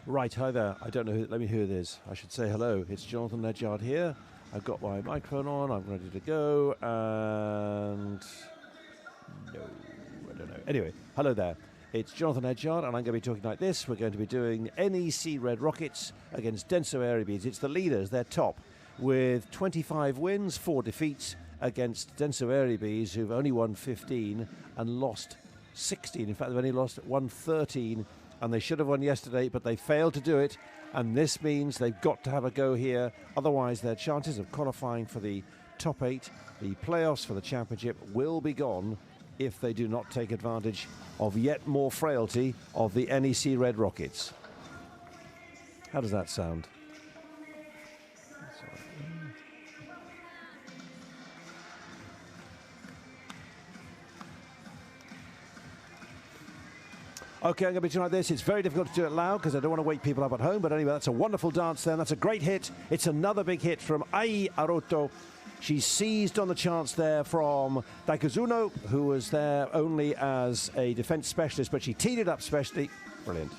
Right, hi there. I don't know who, let me who it is. I should say hello. It's Jonathan Ledyard here. I've got my microphone on. I'm ready to go. And no, I don't know. Anyway, hello there. It's Jonathan Ledyard, and I'm going to be talking like this. We're going to be doing NEC Red Rockets against Denso Airybees. It's the leaders. They're top with 25 wins, 4 defeats against Denso Airybees, who've only won 15 and lost 16. In fact, they've only won 13. And they should have won yesterday, but they failed to do it. And this means they've got to have a go here. Otherwise, their chances of qualifying for the top 8, the playoffs for the championship, will be gone if they do not take advantage of yet more frailty of the NEC Red Rockets. How does that sound? Okay, I'm going to be doing like this. It's very difficult to do it loud because I don't want to wake people up at home. But anyway, that's a wonderful dance there. That's a great hit. It's another big hit from Ai Aroto. She seized on the chance there from Daikazuno, who was there only as a defense specialist, but she teed it up specially. Brilliant.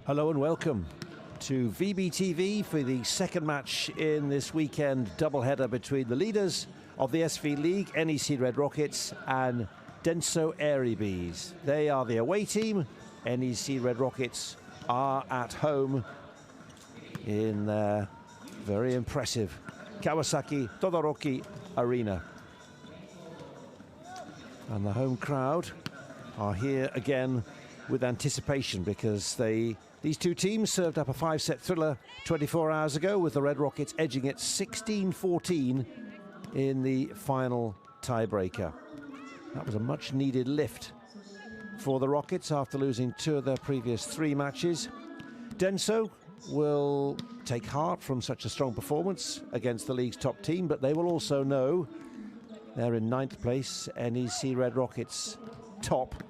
Hello and welcome to VBTV for the second match in this weekend doubleheader between the leaders of the SV League, NEC Red Rockets, and Denso Airybees. They are the away team. NEC Red Rockets are at home in their very impressive Kawasaki Todoroki Arena. And the home crowd are here again with anticipation because these two teams served up a 5-set thriller 24 hours ago with the Red Rockets edging it 16-14 in the final tiebreaker. That was a much needed lift for the Rockets after losing 2 of their previous 3 matches. Denso will take heart from such a strong performance against the league's top team, but they will also know they're in 9th place, NEC Red Rockets top.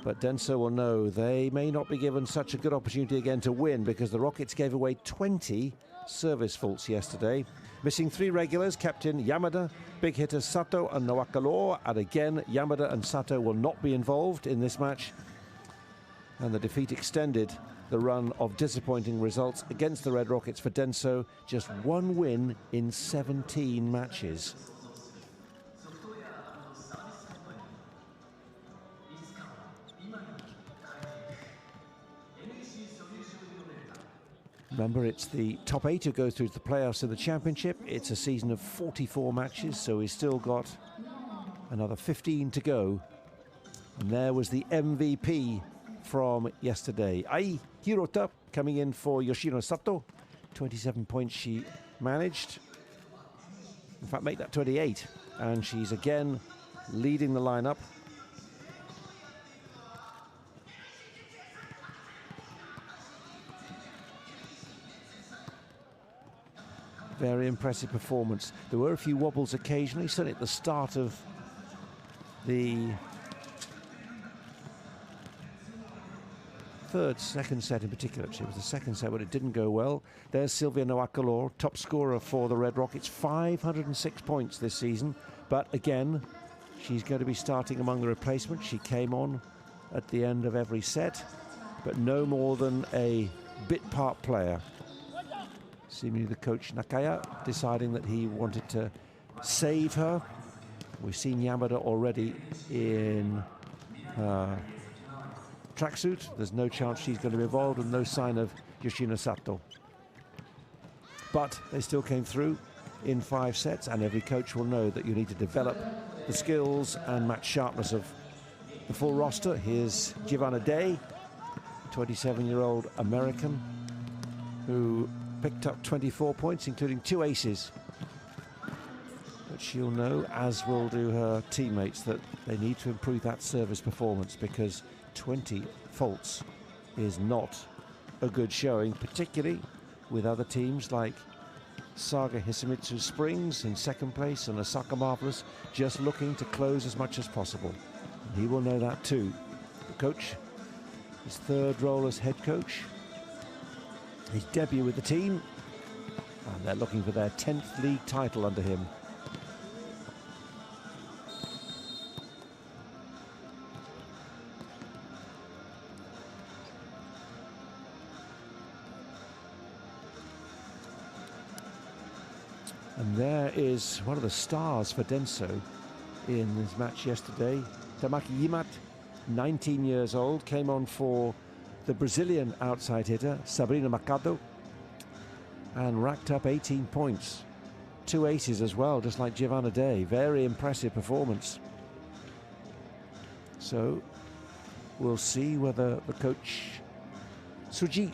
But Denso will know they may not be given such a good opportunity again to win because the Rockets gave away 20 service faults yesterday. Missing 3 regulars, captain Yamada, big hitters SATO and Nawakalo, and again Yamada and SATO will not be involved in this match. And the defeat extended the run of disappointing results against the Red Rockets for Denso, just 1 win in 17 matches. Remember, it's the top 8 who go through to the playoffs of the championship. It's a season of 44 matches, so we've still got another 15 to go. And there was the MVP from yesterday. Ai Hirota coming in for Yoshino Sato. 27 points she managed. In fact, make that 28. And she's again leading the lineup. Very impressive performance. There were a few wobbles occasionally, certainly at the start of the second set in particular. Actually, it was the second set when it didn't go well. There's Sylvia Noakalor, top scorer for the Red Rockets, 506 points this season. But again, she's going to be starting among the replacements. She came on at the end of every set, but no more than a bit part player. Seemingly the coach Nakaya deciding that he wanted to save her. We've seen Yamada already in tracksuit. There's no chance she's going to be involved and no sign of Yoshino Sato. But they still came through in 5 sets, and every coach will know that you need to develop the skills and match sharpness of the full roster. Here's Giovanna Day, 27-year-old American who picked up 24 points, including 2 aces. But she'll know, as will do her teammates, that they need to improve that service performance because 20 faults is not a good showing, particularly with other teams like Saga Hisamitsu Springs in 2nd place and Osaka Marvelous just looking to close as much as possible. And he will know that too. The coach, his 3rd role as head coach, his debut with the team, and they're looking for their 10th league title under him. And there is one of the stars for Denso in this match yesterday. Tamaki Yimat, 19 years old, came on for the Brazilian outside hitter, Sabrina Mercado, and racked up 18 points. 2 aces as well, just like Giovanna Day. Very impressive performance. So we'll see whether the coach Suji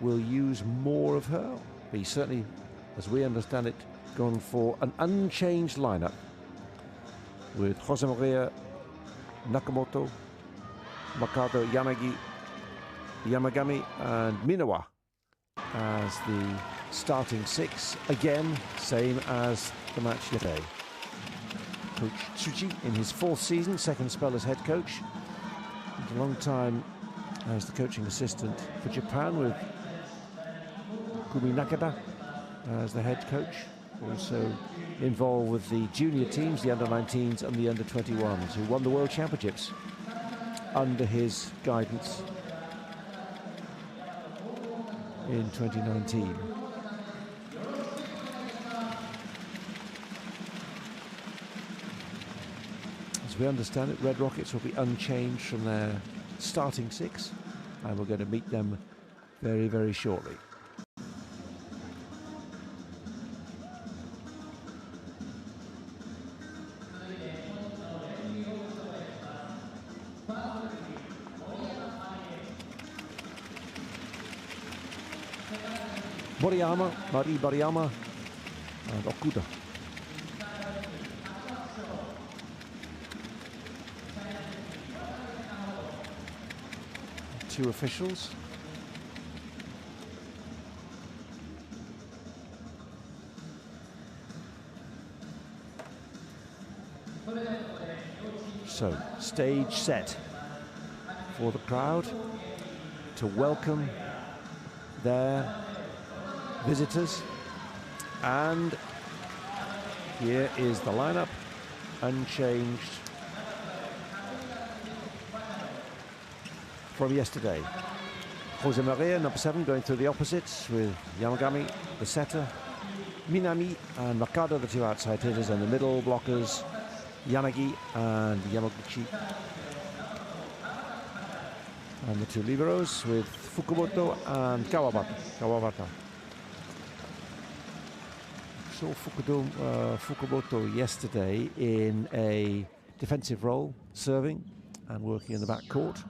will use more of her. But he's certainly, as we understand it, gone for an unchanged lineup with Jose Maria, Nakamoto, Mercado, Yanagi, Yamagami and Minawa as the starting 6. Again, same as the match yesterday. Coach Tsuji in his 4th season, 2nd spell as head coach. A long time as the coaching assistant for Japan with Kumi Nakada as the head coach. Also involved with the junior teams, the under-19s and the under-21s, who won the World Championships under his guidance. in 2019. As we understand it, Red Rockets will be unchanged from their starting 6, and we're going to meet them very, very shortly. Marie Boriyama, and Okuda. Two officials. So, stage set for the crowd to welcome their visitors, and here is the lineup, unchanged from yesterday. Jose Maria, number 7, going through the opposites with Yamagami, the setter, Minami and Makado, the 2 outside hitters, and the middle blockers, Yanagi and Yamaguchi. And the 2 liberos with Fukumoto and Kawabata. Saw Fukumoto yesterday in a defensive role, serving and working in the back court.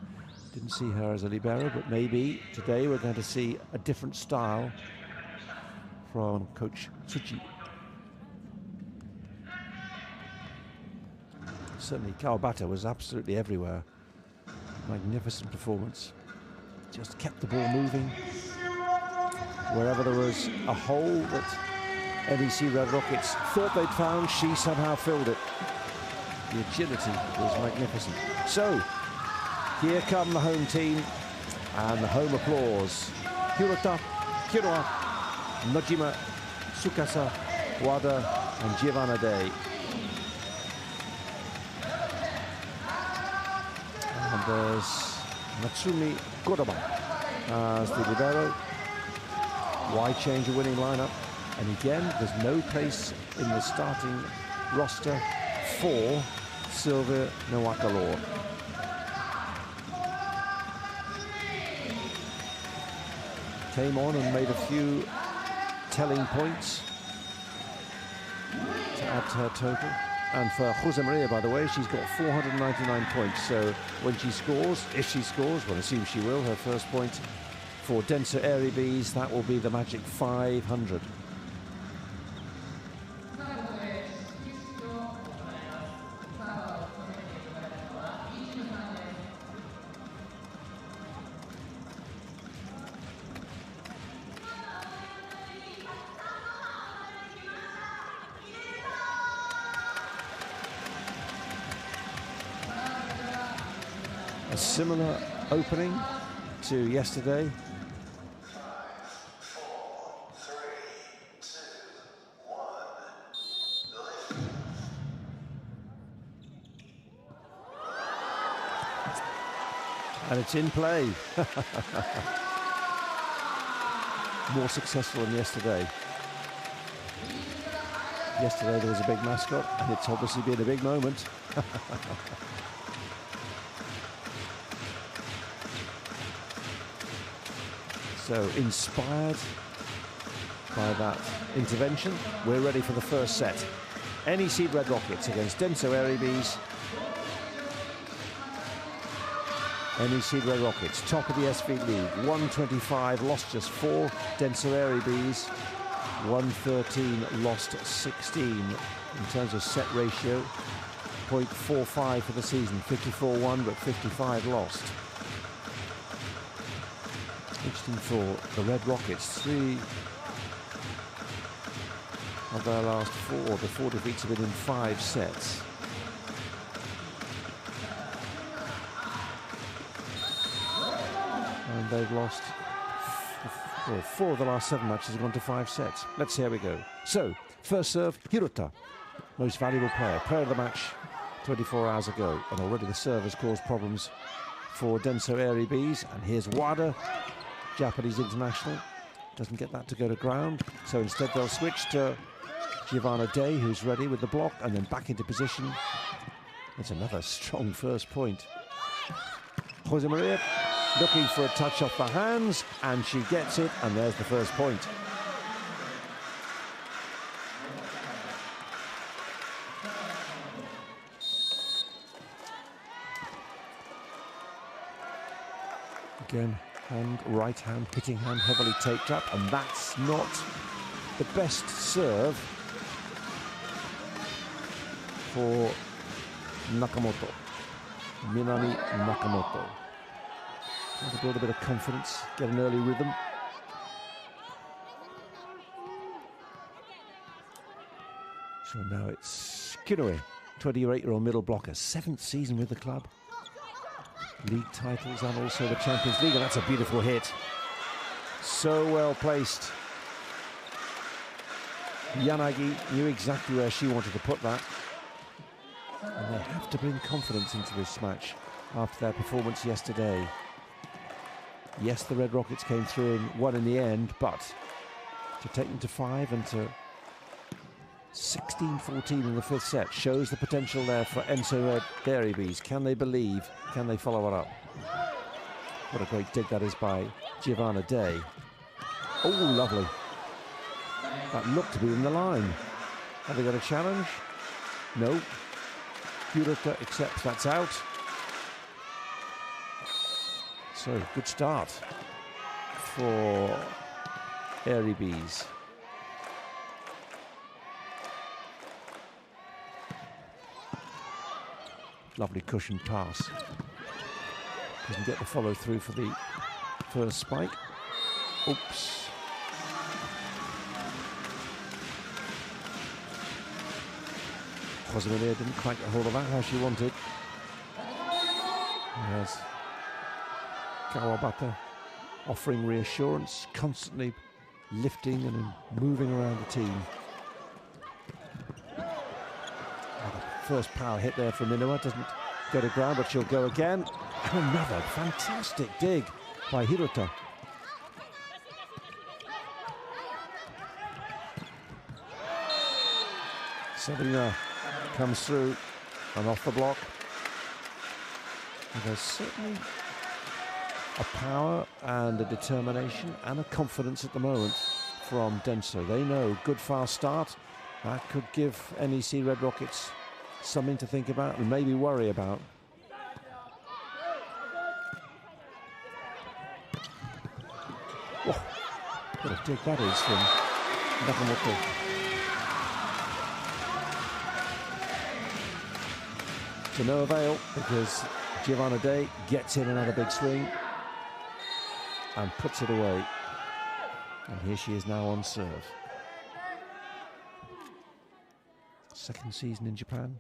Didn't see her as a libero, but maybe today we're going to see a different style from Coach Tsuchi. Certainly Kawabata was absolutely everywhere. Magnificent performance. Just kept the ball moving. Wherever there was a hole that NEC Red Rockets thought they'd found, she somehow filled it. The agility was magnificent. So, here come the home team and the home applause. Hirota, Kiroa, Nojima, Tsukasa, Wada, and Giovanna Day. And there's Natsumi Kodama as the libero. Why change a winning lineup? And again, there's no place in the starting roster for Sylvia Nwaka-Law. Came on and made a few telling points to add to her total. And for Jose Maria, by the way, she's got 499 points. So when she scores, if she scores, we'll assume she will, her first point for Denso Airybees, that will be the magic 500. A similar opening to yesterday. 5, 4, 3, 2, 1. And it's in play. More successful than yesterday. Yesterday there was a big mascot, and it's obviously been a big moment. So, inspired by that intervention, we're ready for the first set. NEC Red Rockets against Denso Airybees. NEC Red Rockets, top of the SV League, 125, lost just 4. Denso Airybees, 113, lost 16. In terms of set ratio, 0.45 for the season, 54-1, but 55 lost. Interesting for the Red Rockets, 3 of their last 4. The 4 defeats have been in 5 sets. And they've lost, well, 4 of the last 7 matches have gone to 5 sets. Let's see how we go. So, first serve, Hirota, most valuable player of the match 24 hours ago. And already the serve has caused problems for Denso Airybees. And here's Wada, Japanese international, doesn't get that to go to ground. So instead they'll switch to Giovanna Day, who's ready with the block, and then back into position. It's another strong first point. Jose Maria looking for a touch off the hands, and she gets it, and there's the first point. Again, right hand, hitting hand, heavily taped up, and that's not the best serve for Nakamoto. Minami Nakamoto. Trying to build a bit of confidence, get an early rhythm. So now it's Kinoe, 28-year-old middle blocker, 7th season with the club. League titles and also the Champions League, and that's a beautiful hit. So well placed. Yanagi knew exactly where she wanted to put that. And they have to bring confidence into this match after their performance yesterday. Yes, the Red Rockets came through and won in the end, but to take them to 5 and to 16-14 in the 5th set shows the potential there for Enso Airybees. Can they believe? Can they follow it up? What a great dig that is by Giovanna Day. Oh, lovely. That looked to be in the line. Have they got a challenge? No. Hiruta accepts that's out. So, good start for Airybees. Lovely cushion pass. Doesn't get the follow through for the first spike. Oops. Josemaria didn't quite get hold of that how she wanted. Yes. Kawabata offering reassurance, constantly lifting and moving around the team. First power hit there from Minowa, doesn't go to ground, but she'll go again. And another fantastic dig by Hiruta. Sabrina comes through and off the block. And there's certainly a power and a determination and a confidence at the moment from Denso. They know good fast start. That could give NEC Red Rockets something to think about and maybe worry about. Whoa, what a dig that is from Nakamoto. To no avail, because Giovanna Day gets in another big swing and puts it away. And here she is now on serve. 2nd season in Japan.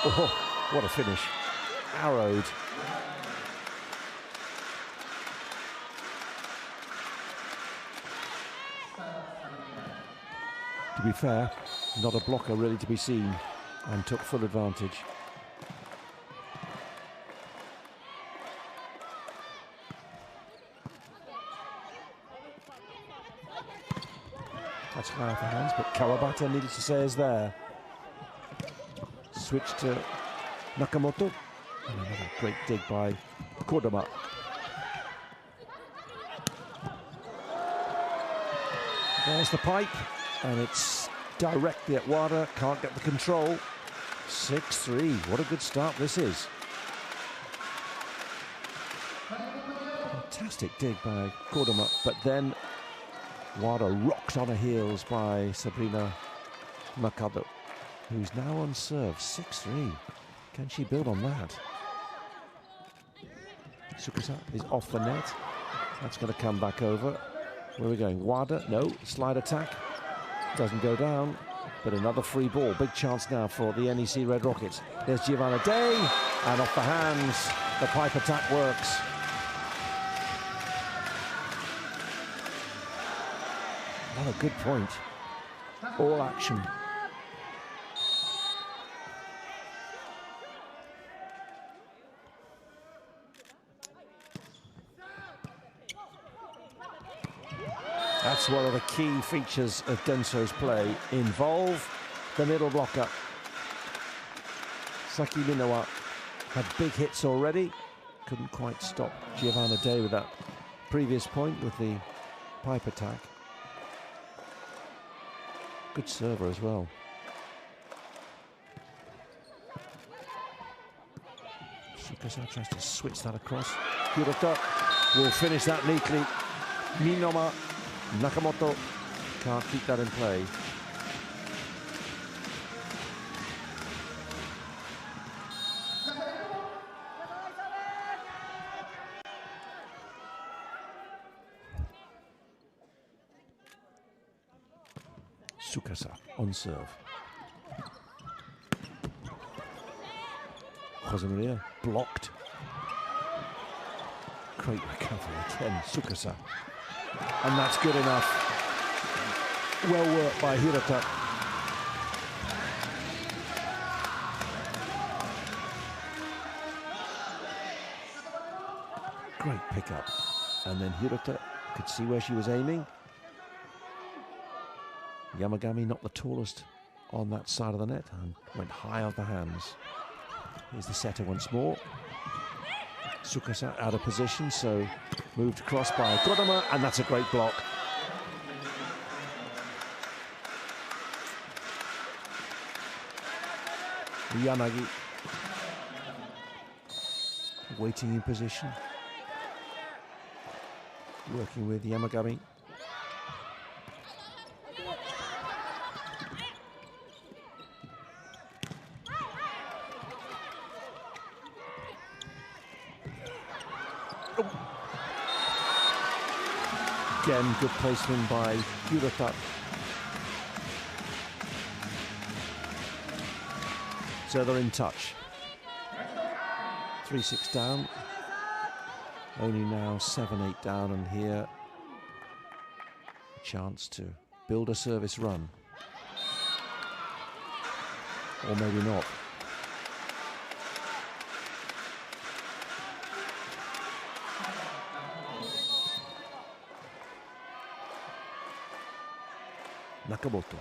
Oh, what a finish. Arrowed. To be fair, not a blocker really to be seen, and took full advantage. That's high off the hands, but Kawabata, needless to say, is there. Switch to Nakamoto. And another great dig by Kodama. There's the pipe, and it's directly at Wada. Can't get the control. 6-3. What a good start this is. Fantastic dig by Kodama, but then Wada rocks on her heels by Sabrina Makado, who's now on serve. 6-3. Can she build on that? Sukusa is off the net. That's going to come back over. Where are we going? Wada? No. Slide attack. Doesn't go down. But another free ball. Big chance now for the NEC Red Rockets. There's Giovanna Day. And off the hands. The pipe attack works. Another good point. All action. That's one of the key features of Denso's play. Involve the middle blocker. Saki Minowa had big hits already. Couldn't quite stop Giovanna Day with that previous point with the pipe attack. Good server as well. Tsukasa tries to switch that across. Hirota will finish that neatly. Minoma, Nakamoto can't keep that in play. Tsukasa on serve. Jose Maria blocked. Great recovery again, Tsukasa. And that's good enough. Well worked by Hirota. Great pickup. And then Hirota could see where she was aiming. Yamagami not the tallest on that side of the net and went high off the hands. Here's the setter once more. Tsukasa out of position, so moved across by Kodama, and that's a great block. Yanagi waiting in position, working with Yamagami. Again, good placement by Hirota. So they're in touch. 3-6 down. Only now 7-8 down, and here a chance to build a service run. Or maybe not. Nakamoto.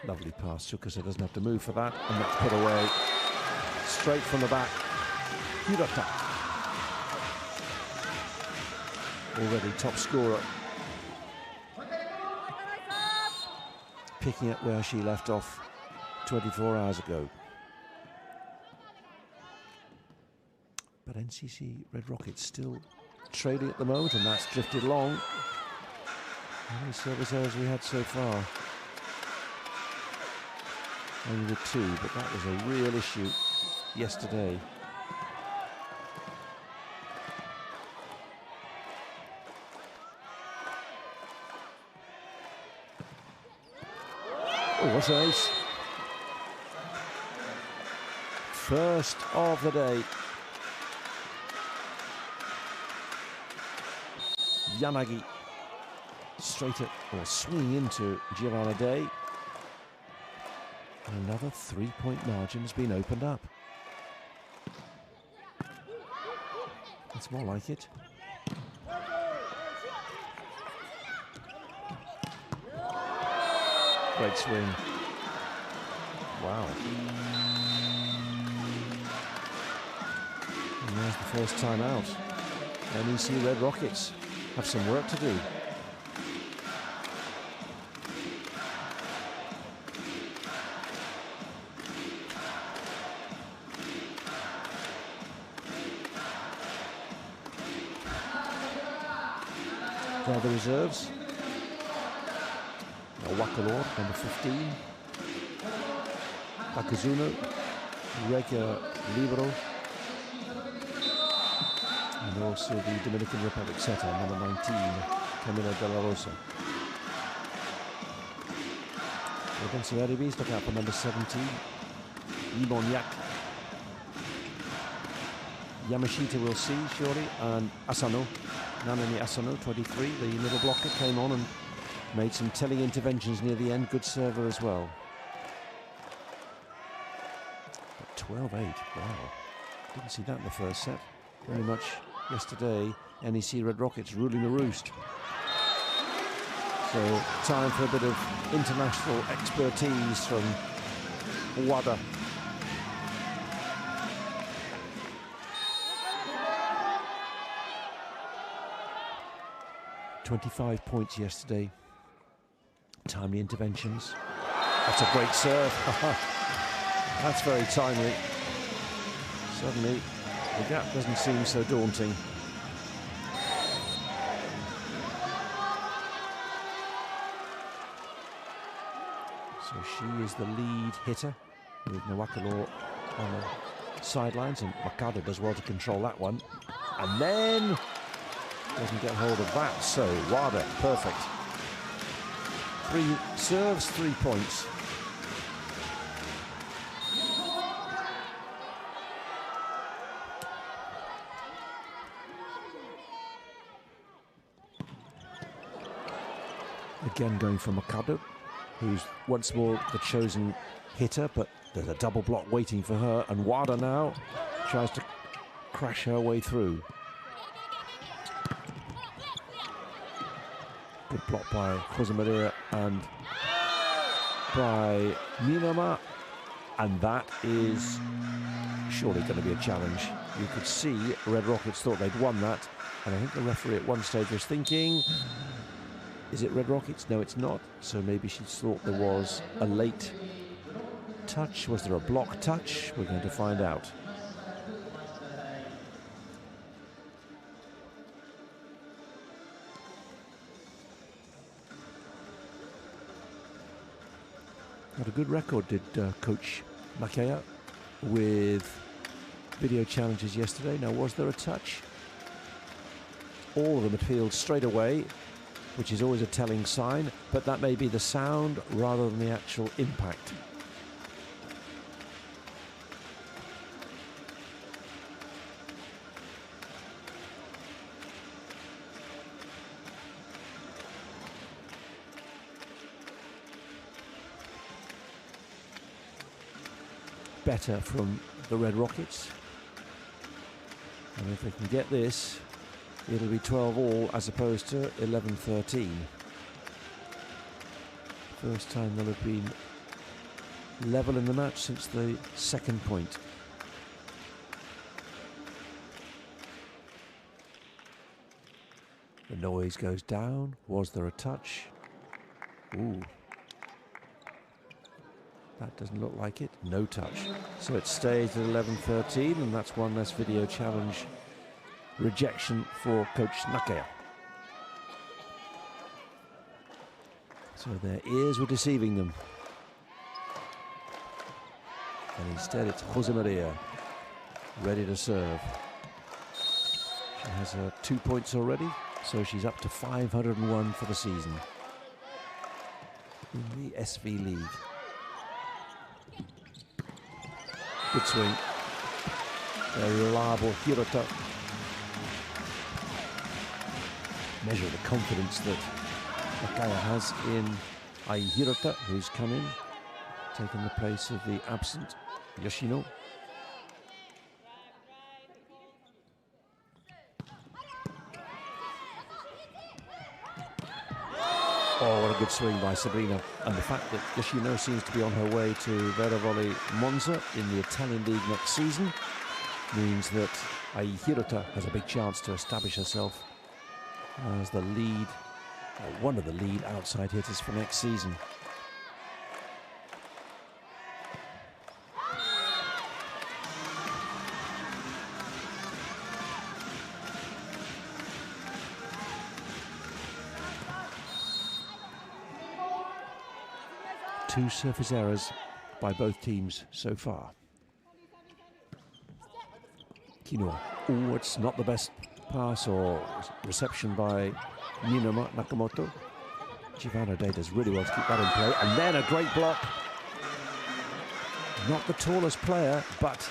Lovely pass. Tsukasa doesn't have to move for that, and that's put away. Straight from the back. Hirota. Already top scorer. Picking up where she left off 24 hours ago. But NCC Red Rockets still trailing at the moment, and that's drifted long. How many service errors we had so far? Only the 2, but that was a real issue yesterday. Oh, what's an ace? First of the day. Yanagi. Straight at, or swinging into Giovanna Day. And another 3-point margin has been opened up. That's more like it. Great swing. Wow. And there's the first time out. NEC Red Rockets have some work to do. There are the reserves. Wakalor, number 15. Takazuno, regular libero. And also the Dominican Republic setter, number 19, Camila De La Rosa. Against the Airybees, look out for number 17, Imoniak. Yamashita will see, surely, and Asano. Nanami Asano, 23, the middle blocker, came on and made some telling interventions near the end. Good server as well. 12-8, wow. Didn't see that in the first set. Very much yesterday, NEC Red Rockets ruling the roost. So time for a bit of international expertise from WADA. "25 points yesterday. Timely interventions. That's a great serve. That's very timely. Suddenly, the gap doesn't seem so daunting. So she is the lead hitter with Nawakalo on the sidelines, and Makado does well to control that one. And then doesn't get hold of that, so WADA, perfect. 3 serves, 3 points. Again going for Makado, who's once more the chosen hitter, but there's a double block waiting for her, and WADA now tries to crash her way through. Good block by Jose Maria and by Minama, and that is surely going to be a challenge. You could see Red Rockets thought they'd won that, and I think the referee at one stage was thinking, is it Red Rockets? No, it's not. So maybe she thought there was a late touch. Was there a block touch? We're going to find out. Had a good record, did Coach Nakaya, with video challenges yesterday. Now, was there a touch? All of them appealed straight away, which is always a telling sign, but that may be the sound rather than the actual impact. Better from the Red Rockets, and if they can get this, it'll be 12 all as opposed to 11-13. First time they'll have been level in the match since the second point. The noise goes down. Was there a touch? Ooh. That doesn't look like it. No touch. So it stays at 11-13, and that's one less video challenge rejection for Coach Nakaya. So their ears were deceiving them. And instead it's Jose Maria, ready to serve. She has 2 points already, so she's up to 501 for the season in the SV League. Good swing. Very reliable Hirota. Measure the confidence that Nakaya has in Ai Hirota, who's come in, taken the place of the absent Yoshino. Oh, what a good swing by Sabrina. And the fact that Yoshino seems to be on her way to Vera Volley Monza in the Italian League next season means that Ai Hirota has a big chance to establish herself as the lead, or one of the lead outside hitters for next season. Two surface errors by both teams so far. Kinoa. Oh, it's not the best pass or reception by Ninoma Nakamoto. Giovanna Day does really well to keep that in play. And then a great block. Not the tallest player, but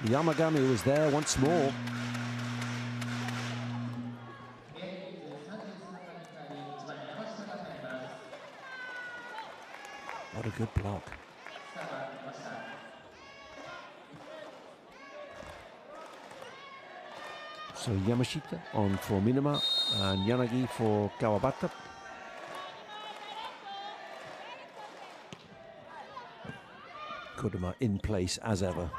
Yamagami was there once more. What a good block. So Yamashita on for Minama and Yanagi for Kawabata. Kodama in place as ever.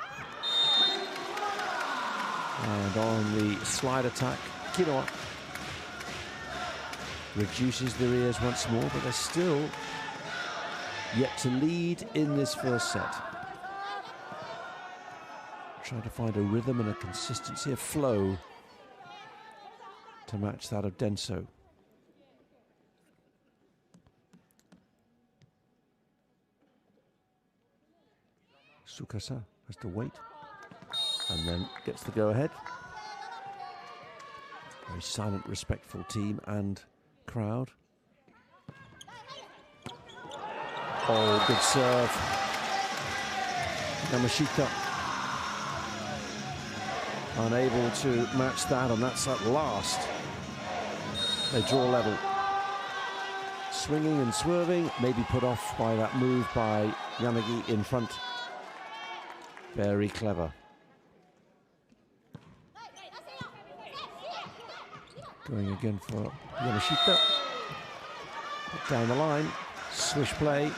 And on the slide attack, Kinoa reduces their ears once more, but they're still yet to lead in this first set. Trying to find a rhythm and a consistency, a flow to match that of Denso. Tsukasa has to wait and then gets the go-ahead. Very silent, respectful team and crowd. Oh, good serve. Yamashita unable to match that, and that's at last. They draw level. Swinging and swerving, maybe put off by that move by Yanagi in front. Very clever. Going again for Yamashita. Down the line, swish play.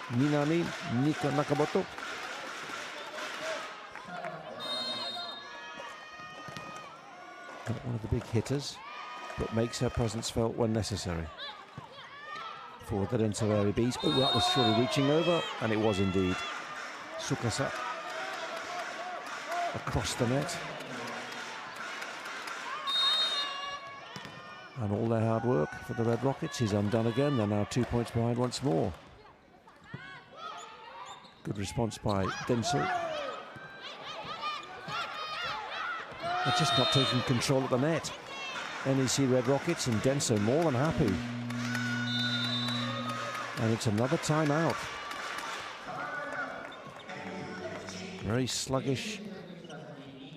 Minami, Nika Nakamoto. Not one of the big hitters, but makes her presence felt when necessary. For the Denso Airybees. Oh, that was surely reaching over, and it was indeed. Tsukasa across the net. And all their hard work for the Red Rockets is undone again. They're now 2 points behind once more. Good response by Denso. They're just not taking control of the net. NEC Red Rockets and Denso more than happy. And it's another timeout. Very sluggish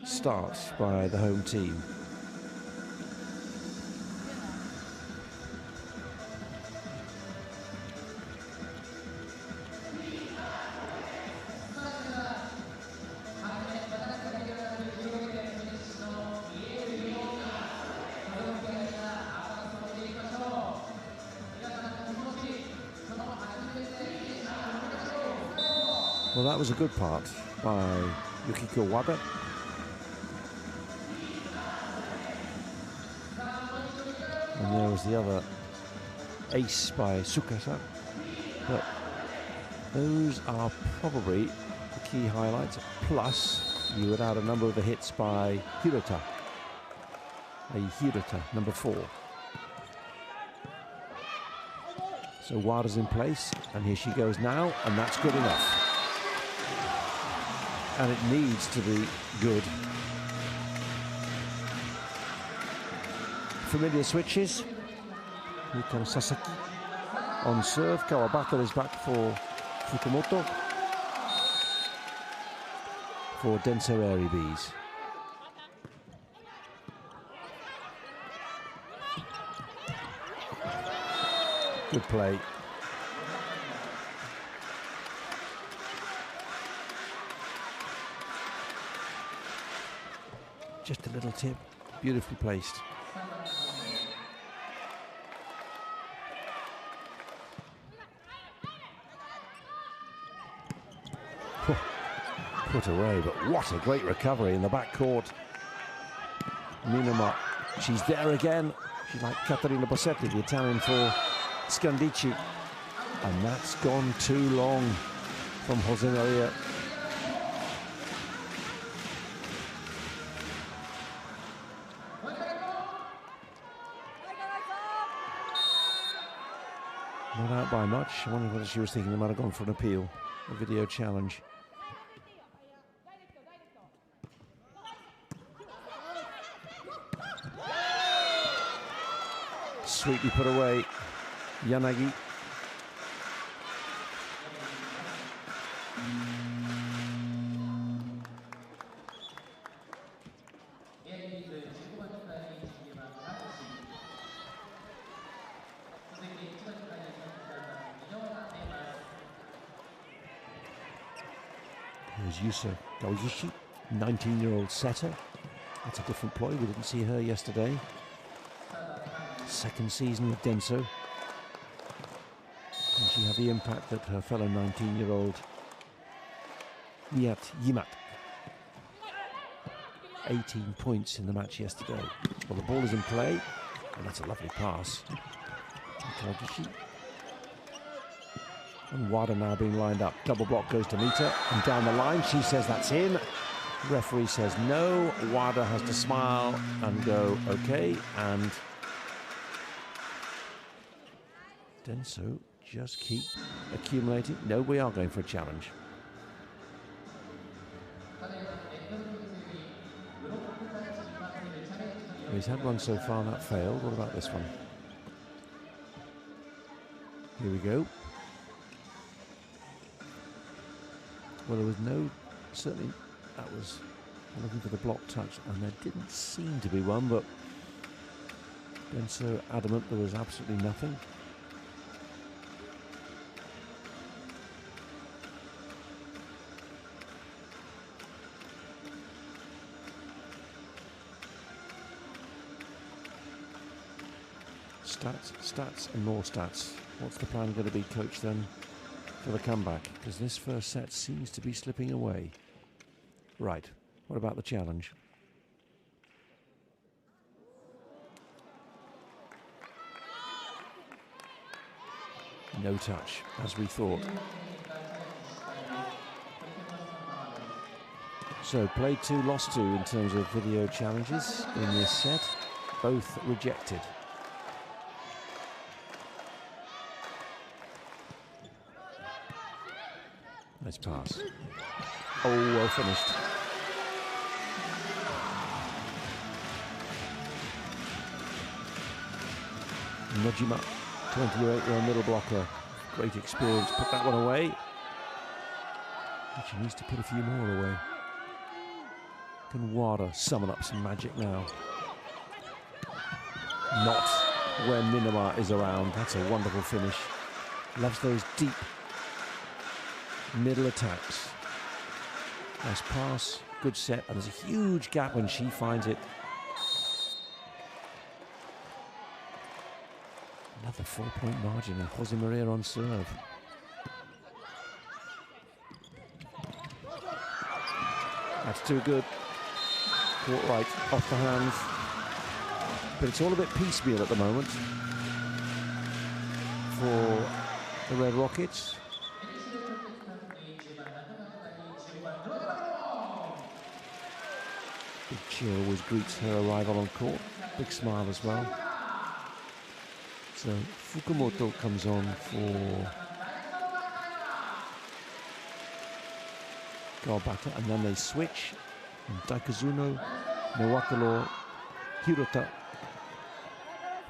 start by the home team. Well, that was a good part by Yukiko Wada. And there was the other ace by Tsukasa. But those are probably the key highlights. Plus, you would add a number of the hits by Hirota. Hirota, number 4. So Wada's in place, and here she goes now, and that's good enough. And it needs to be good. Familiar switches. Here comes Sasaki on serve. Kawabata is back for Fukumoto. For Denso Airybees. Good play. Just a little tip, beautifully placed. Put away, but what a great recovery in the back court. Minama, she's there again. She's like Caterina Bossetti, the Italian for Scandici. And that's gone too long from Jose Maria. Not out by much. I wonder whether she was thinking they might have gone for an appeal, a video challenge. Sweetly put away, Yanagi. Here's Yusa Gaoyishi, 19-year-old setter. That's a different ploy. We didn't see her yesterday. Second season with Denso. And she had the impact that her fellow 19-year-old Yamada. 18 points in the match yesterday. Well, the ball is in play, and that's a lovely pass. And WADA now being lined up. Double block goes to meet her, and down the line she says that's in. Referee says no. WADA has to smile and go okay, and Denso just keep accumulating. No, we are going for a challenge. He's had one so far, that failed. What about this one? Here we go. Well, there was no, certainly that was looking for the block touch, and there didn't seem to be one, but then so adamant there was absolutely nothing. Stats and more stats. What's the plan going to be, coach, then, for the comeback? Because this first set seems to be slipping away. Right, what about the challenge? No touch, as we thought. So, played 2, lost 2 in terms of video challenges in this set. Both rejected. Nice pass. Oh, well finished. Nojima, 28-year-old middle blocker. Great experience. Put that one away. And she needs to put a few more away. Can WADA summon up some magic now? Not when Minamar is around. That's a wonderful finish. Loves those deep middle attacks. Nice pass, good set, and there's a huge gap when she finds it. Another 4-point margin, and Jose Maria on serve. That's too good. Caught right off the hands. But it's all a bit piecemeal at the moment for the Red Rockets. Big cheer always greets her arrival on court. Big smile as well. So Fukumoto comes on for Kawasaki, and then they switch. And Daikazuno, Nawakalo, Hirota.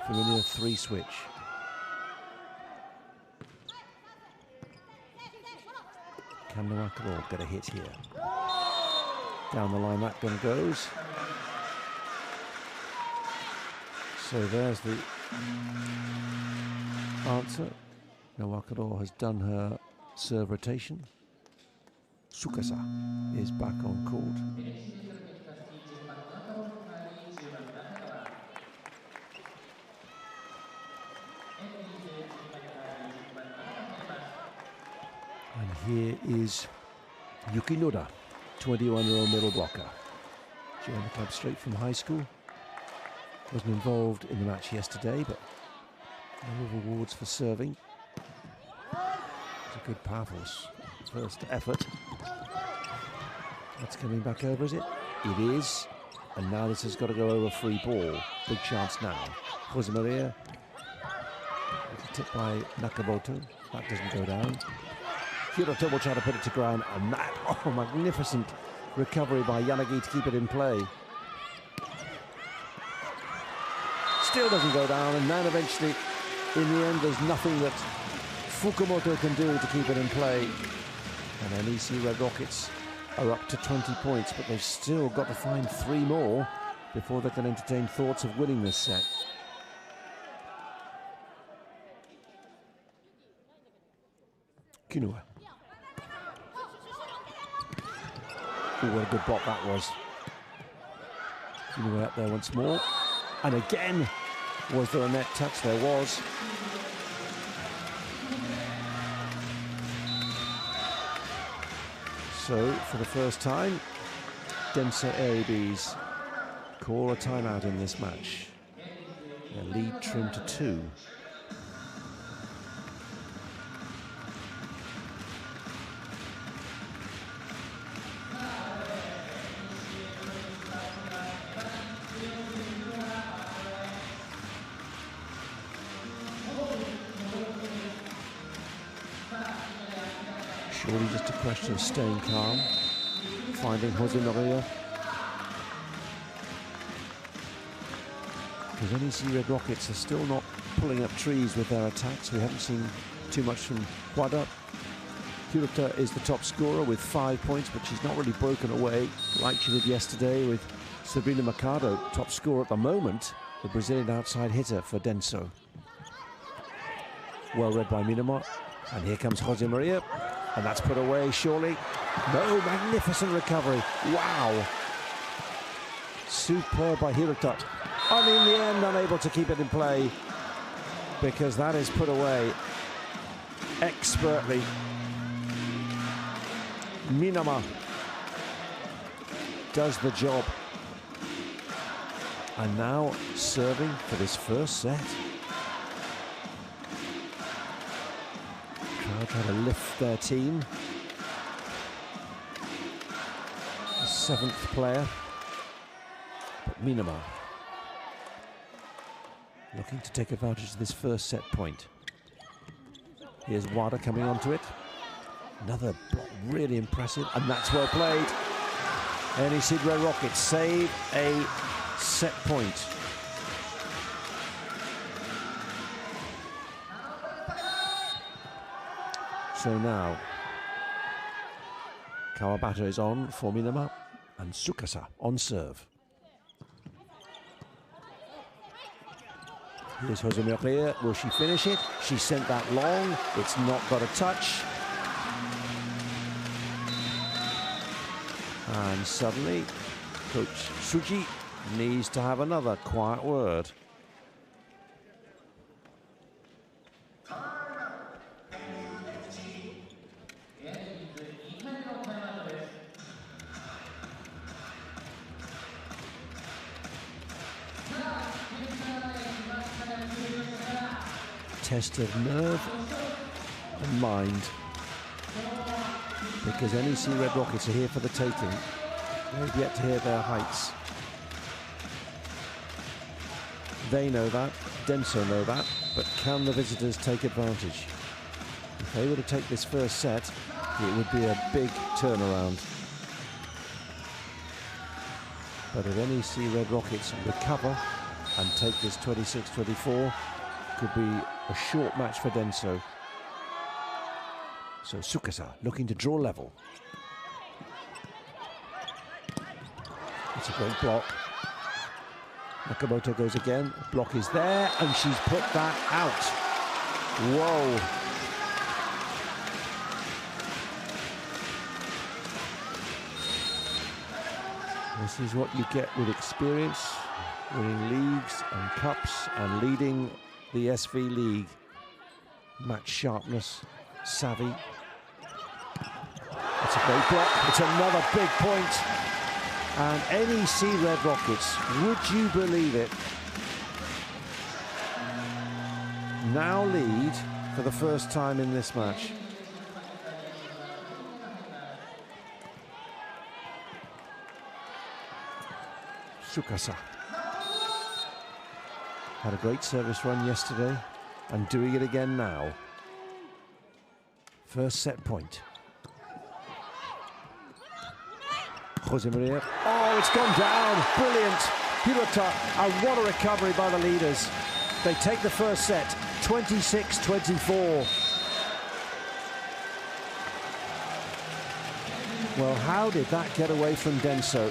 Familiar 3 switch. Can Nawakalo get a hit here? Down the line that one goes. So there's the answer. Nawakado has done her serve rotation. Tsukasa is back on court. And here is Yukinoda, 21-year-old middle blocker. Joined the club straight from high school. Wasn't involved in the match yesterday, but no rewards for serving. It's a good, powerful first effort. That's coming back over, is it? It is. And now this has got to go over free ball. Big chance now. Jose Maria. Tipped by Nakamoto. That doesn't go down. Hirota will try to put it to ground, and that, oh, magnificent recovery by Yanagi to keep it in play. Still doesn't go down, and then eventually, in the end, there's nothing that Fukumoto can do to keep it in play. And NEC Red Rockets are up to 20 points, but they've still got to find 3 more before they can entertain thoughts of winning this set. Kinua. Oh, what a good bop that was. Anyway, up there once more. And again, was there a net touch? There was. So, for the first time, Denso Airybees call a timeout in this match. Their lead trimmed to 2. Surely just a question of staying calm, finding Jose Maria. Because NEC Red Rockets are still not pulling up trees with their attacks. We haven't seen too much from Wada. Hirota is the top scorer with 5 points, but she's not really broken away like she did yesterday with Sabrina Mercado, top scorer at the moment, the Brazilian outside hitter for Denso. Well read by Minama. And here comes Jose Maria. And that's put away, surely. No, magnificent recovery. Wow. Superb by Hirota. And in the end, unable to keep it in play because that is put away expertly. Minama does the job. And now serving for this first set. Trying to lift their team. The 7th player. But Minama looking to take advantage of this first set point. Here's Wada coming onto it. Another block, really impressive, and that's well played. NEC Red Rockets save a set point. So now, Kawabata is on for Minama, and Tsukasa on serve. Here's Jose Maria. Will she finish it? She sent that long. It's not got a touch. And suddenly, Coach Suji needs to have another quiet word. Test of nerve and mind, because NEC Red Rockets are here for the taking. They've yet to hear their heights. They know that, Denso know that, but can the visitors take advantage? If they were to take this first set, it would be a big turnaround. But if NEC Red Rockets recover and take this 26-24, could be a short match for Denso. So Tsukasa looking to draw level. It's a great block. Nakamoto goes again. The block is there, and she's put that out. Whoa. This is what you get with experience, winning leagues and cups and leading the SV League. Match sharpness, savvy. It's a great block. It's another big point. And NEC Red Rockets, would you believe it, now lead for the first time in this match. Tsukasa had a great service run yesterday and doing it again now. First set point. Jose Maria. Oh, it's gone down. Brilliant. Hirota, and what a recovery by the leaders. They take the first set, 26-24. Well, how did that get away from Denso?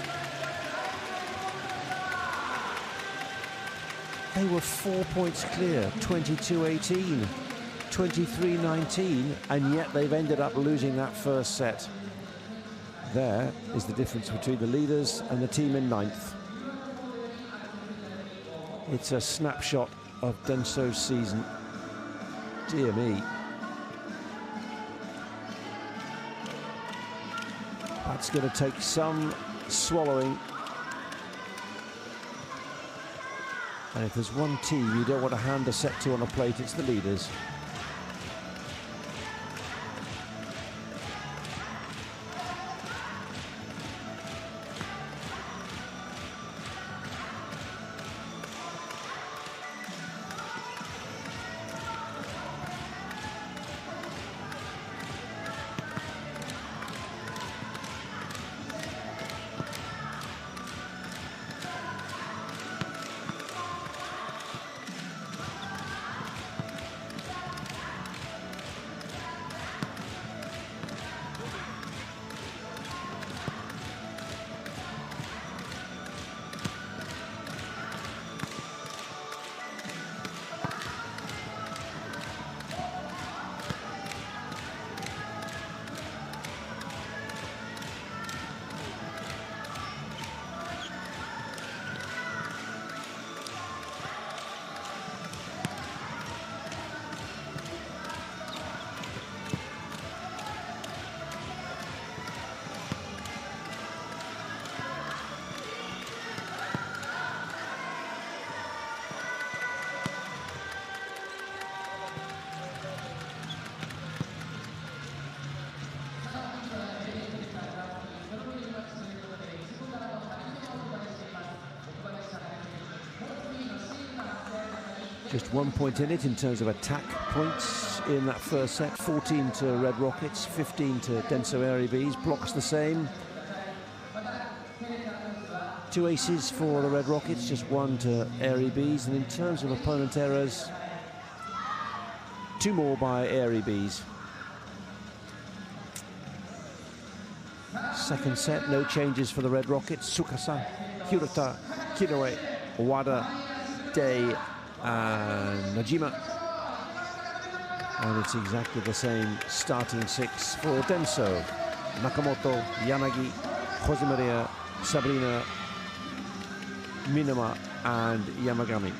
They were 4 points clear, 22-18, 23-19, and yet they've ended up losing that first set. There is the difference between the leaders and the team in 9th. It's a snapshot of Denso's season. Dear me. That's going to take some swallowing. And if there's one team you don't want to hand a set to on a plate, it's the leaders. Just 1 point in it in terms of attack points in that first set. 14 to Red Rockets, 15 to Denso Airybees. Blocks the same. 2 aces for the Red Rockets, just 1 to Airybees. And in terms of opponent errors, 2 more by Airybees. Second set, no changes for the Red Rockets. Tsukasa, Hirota, Kinoe, Wada, Day, and Najima. And it's exactly the same starting 6 for Denso. Nakamoto, Yanagi, Josemaria, Sabrina, Minama, and Yamagami.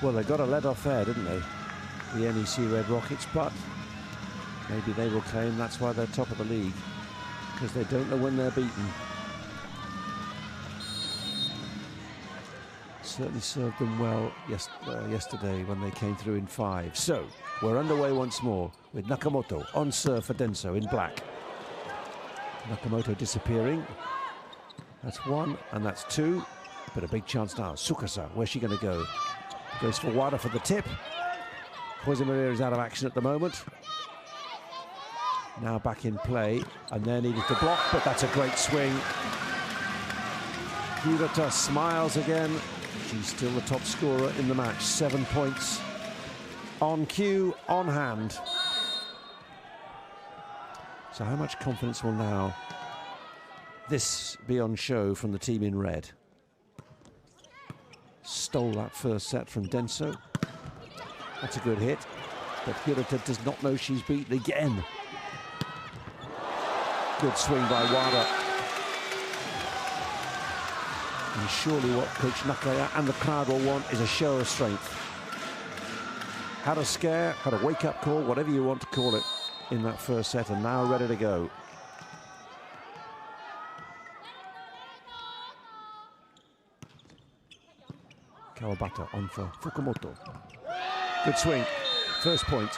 Well, they got a let off there, didn't they? The NEC Red Rockets, but maybe they will claim that's why they're top of the league, because they don't know when they're beaten. Certainly served them well yesterday when they came through in 5. So we're underway once more with Nakamoto on serve for Denso in black. Nakamoto disappearing. That's 1 and that's 2, but a big chance now. Tsukasa, where's she going to go? Goes for Wada for the tip. Josemaria is out of action at the moment. Now back in play, and they're needed to block, but that's a great swing. Hirota smiles again. She's still the top scorer in the match. 7 points on cue, on hand. So how much confidence will now this be on show from the team in red? Stole that first set from Denso. That's a good hit, but Hirota does not know she's beaten again. Good swing by Wada. And surely what Coach Nakaya and the crowd will want is a show of strength. Had a scare, had a wake-up call, whatever you want to call it, in that first set, and now ready to go. Kawabata on for Fukumoto. Good swing. First point.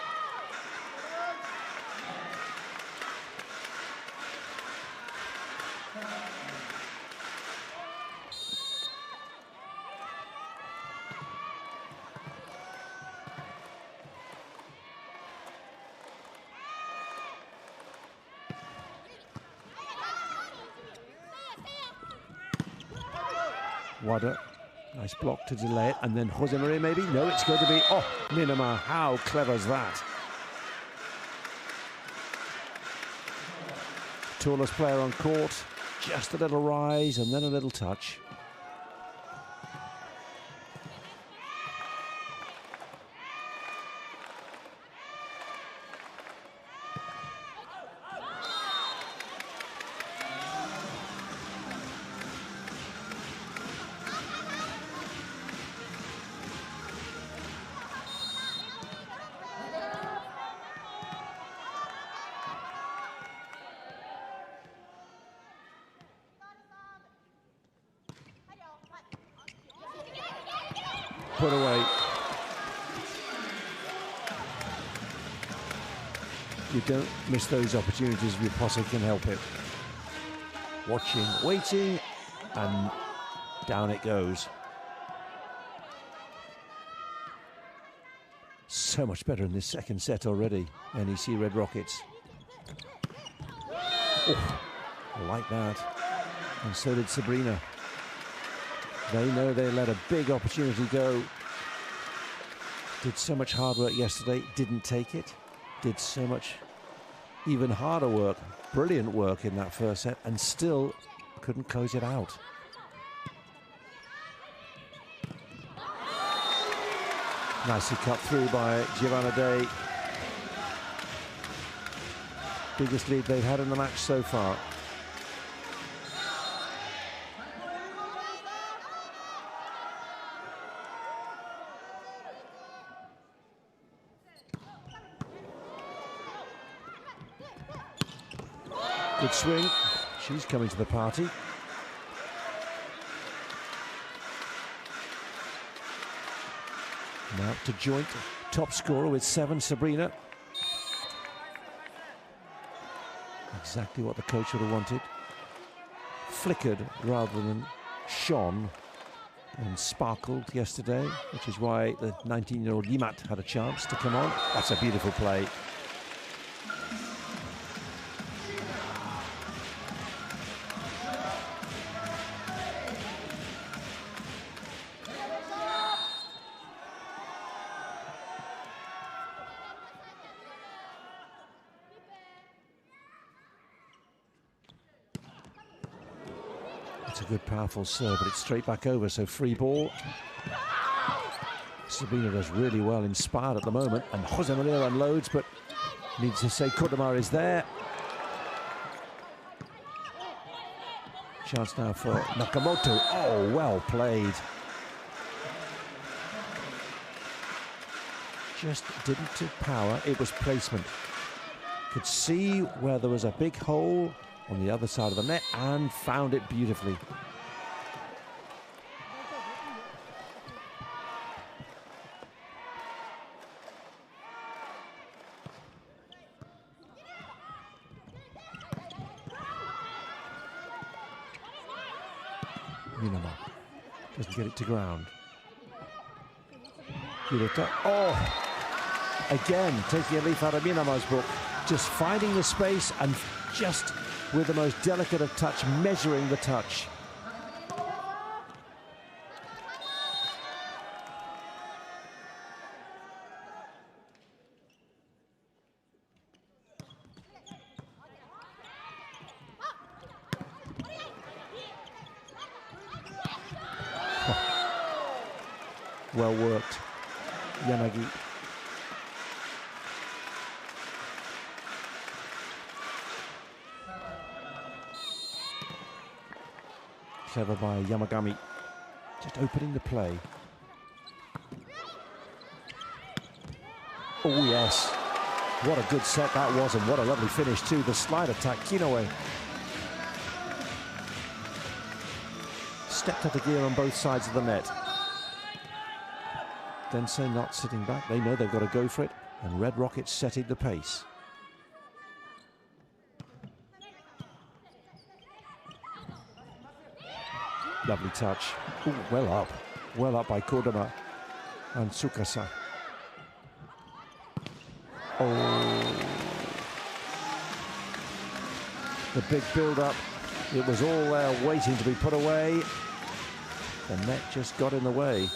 Wada, nice block to delay it, and then Josemaria maybe? No, it's going to be, oh, Minama, how clever is that? Tallest player on court, just a little rise and then a little touch. put away. You don't miss those opportunities if you possibly can help it. Watching, waiting, and down it goes. So much better in this second set already. NEC Red Rockets. Oh, I like that. And so did Sabrina. They know they let a big opportunity go. Did so much hard work yesterday, didn't take it. Did so much even harder work, brilliant work in that first set, and still couldn't close it out. Nicely cut through by Giovanna Day. Biggest lead they've had in the match so far. Good swing. She's coming to the party. Now to joint top scorer with 7, Sabrina. Exactly what the coach would have wanted. Flickered rather than shone and sparkled yesterday, which is why the 19-year-old Yimat had a chance to come on. That's a beautiful play. It's a good, powerful serve, but it's straight back over, so free ball. Sabina does really well, inspired at the moment, and Jose Maria unloads, but needs to say Kodama is there. Chance now for Nakamoto. Oh, well played. Just didn't do power, it was placement. Could see where there was a big hole on the other side of the net and found it beautifully. Minama doesn't get it to ground. Hirota. Oh! Again, taking a leaf out of Minama's book. Just finding the space and just with the most delicate of touch, measuring the touch. Well worked, Yanagi. Clever by Yamagami, just opening the play. Oh yes, what a good set that was, and what a lovely finish too. The slide attack, Kinoue. Stepped out of gear on both sides of the net. Denso not sitting back, they know they've got to go for it, and Red Rockets setting the pace. Lovely touch. Ooh, well up by Kodama and Tsukasa. Oh, the big build-up. It was all there waiting to be put away. The net just got in the way.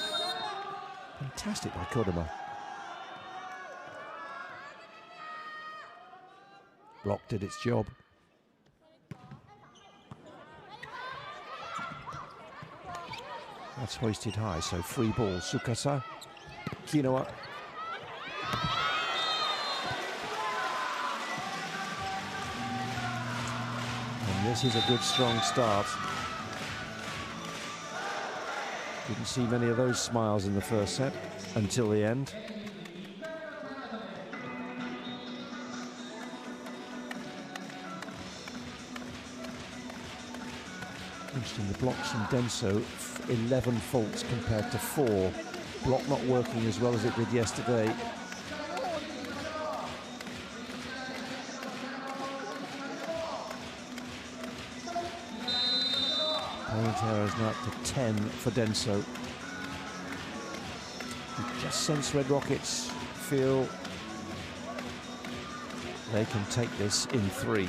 Fantastic by Kodama. Block did its job. That's hoisted high, so free ball. Tsukasa, Kinoa. And this is a good, strong start. Didn't see many of those smiles in the first set until the end. Interesting, the blocks from Denso, 11 faults compared to 4 block not working as well as it did yesterday. Point error is now up to 10 for Denso. You just sense Red Rockets feel they can take this in 3.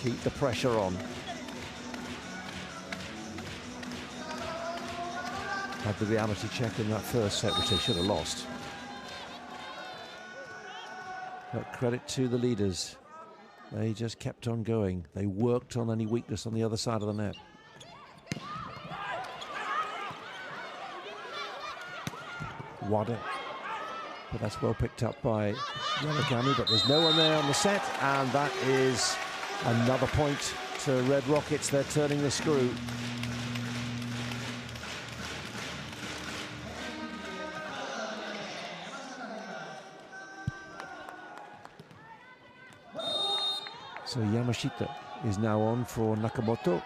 Keep the pressure on. Had the reality check in that first set, which they should have lost. But credit to the leaders. They just kept on going. They worked on any weakness on the other side of the net. Wada. But that's well picked up by Yamagami, but there's no one there on the set, and that is another point to Red Rockets. They're turning the screw. So Yamashita is now on for Nakamoto.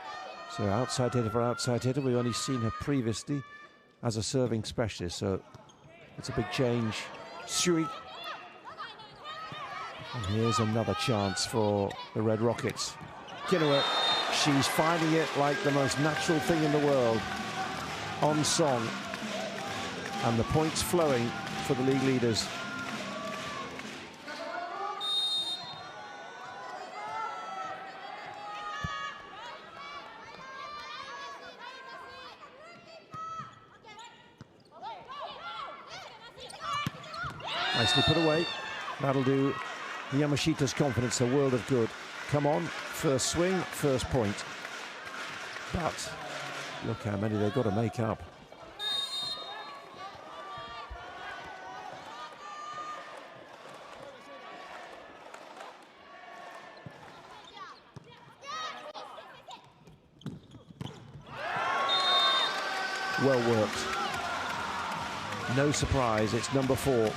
So outside hitter for outside hitter. We've only seen her previously as a serving specialist, so it's a big change. Sui. And here's another chance for the Red Rockets. Kinoue, she's finding it like the most natural thing in the world. On song. And the points flowing for the league leaders. Nicely put away. That'll do Yamashita's confidence a world of good. Come on, first swing, first point. But look how many they've got to make up. Well worked. No surprise, it's number 4.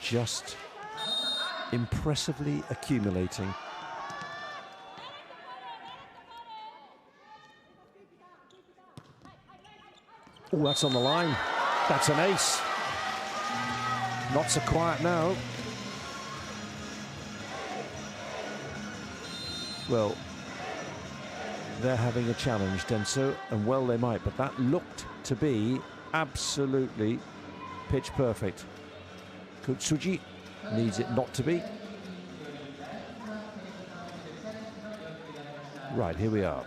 Just impressively accumulating. Oh, that's on the line. That's an ace. Not so quiet now. Well, they're having a challenge, Denso, and well they might, but that looked to be absolutely pitch perfect. Kutsuji needs it not to be. Right, here we are.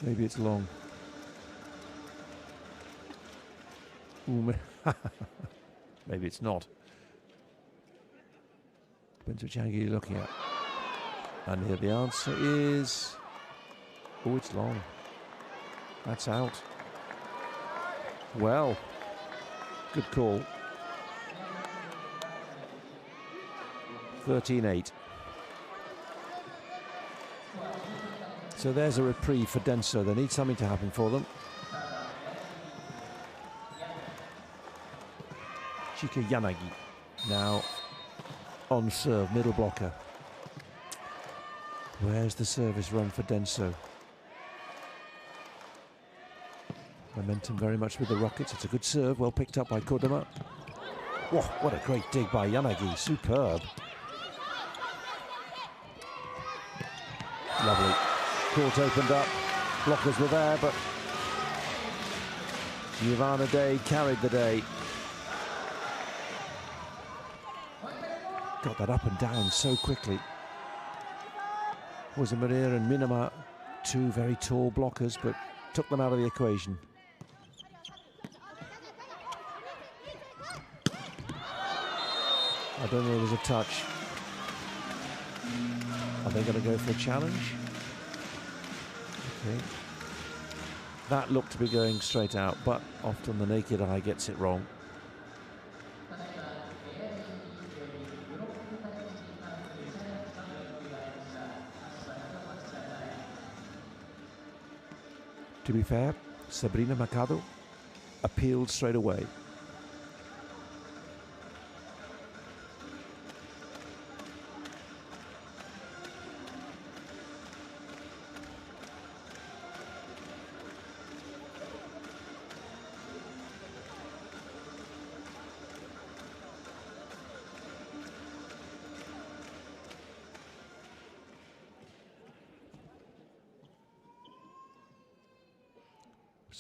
Maybe it's long. Ooh, maybe it's not. Depends which angle you're looking at. And here the answer is... oh, it's long. That's out. Well, good call. 13-8. So there's a reprieve for Denso. They need something to happen for them. Chika Yanagi now on serve, middle blocker. Where's the service run for Denso? Momentum very much with the Rockets. It's a good serve, well picked up by Kodama. Whoa, what a great dig by Yanagi, superb. Lovely. Court opened up, blockers were there, but Giovanna Day carried the day. Got that up and down so quickly. Was Maria and Minama, two very tall blockers, but took them out of the equation. I don't know if there's a touch. Are they going to go for a challenge? Okay. That looked to be going straight out, but often the naked eye gets it wrong. To be fair, Sabrina Mercado appealed straight away.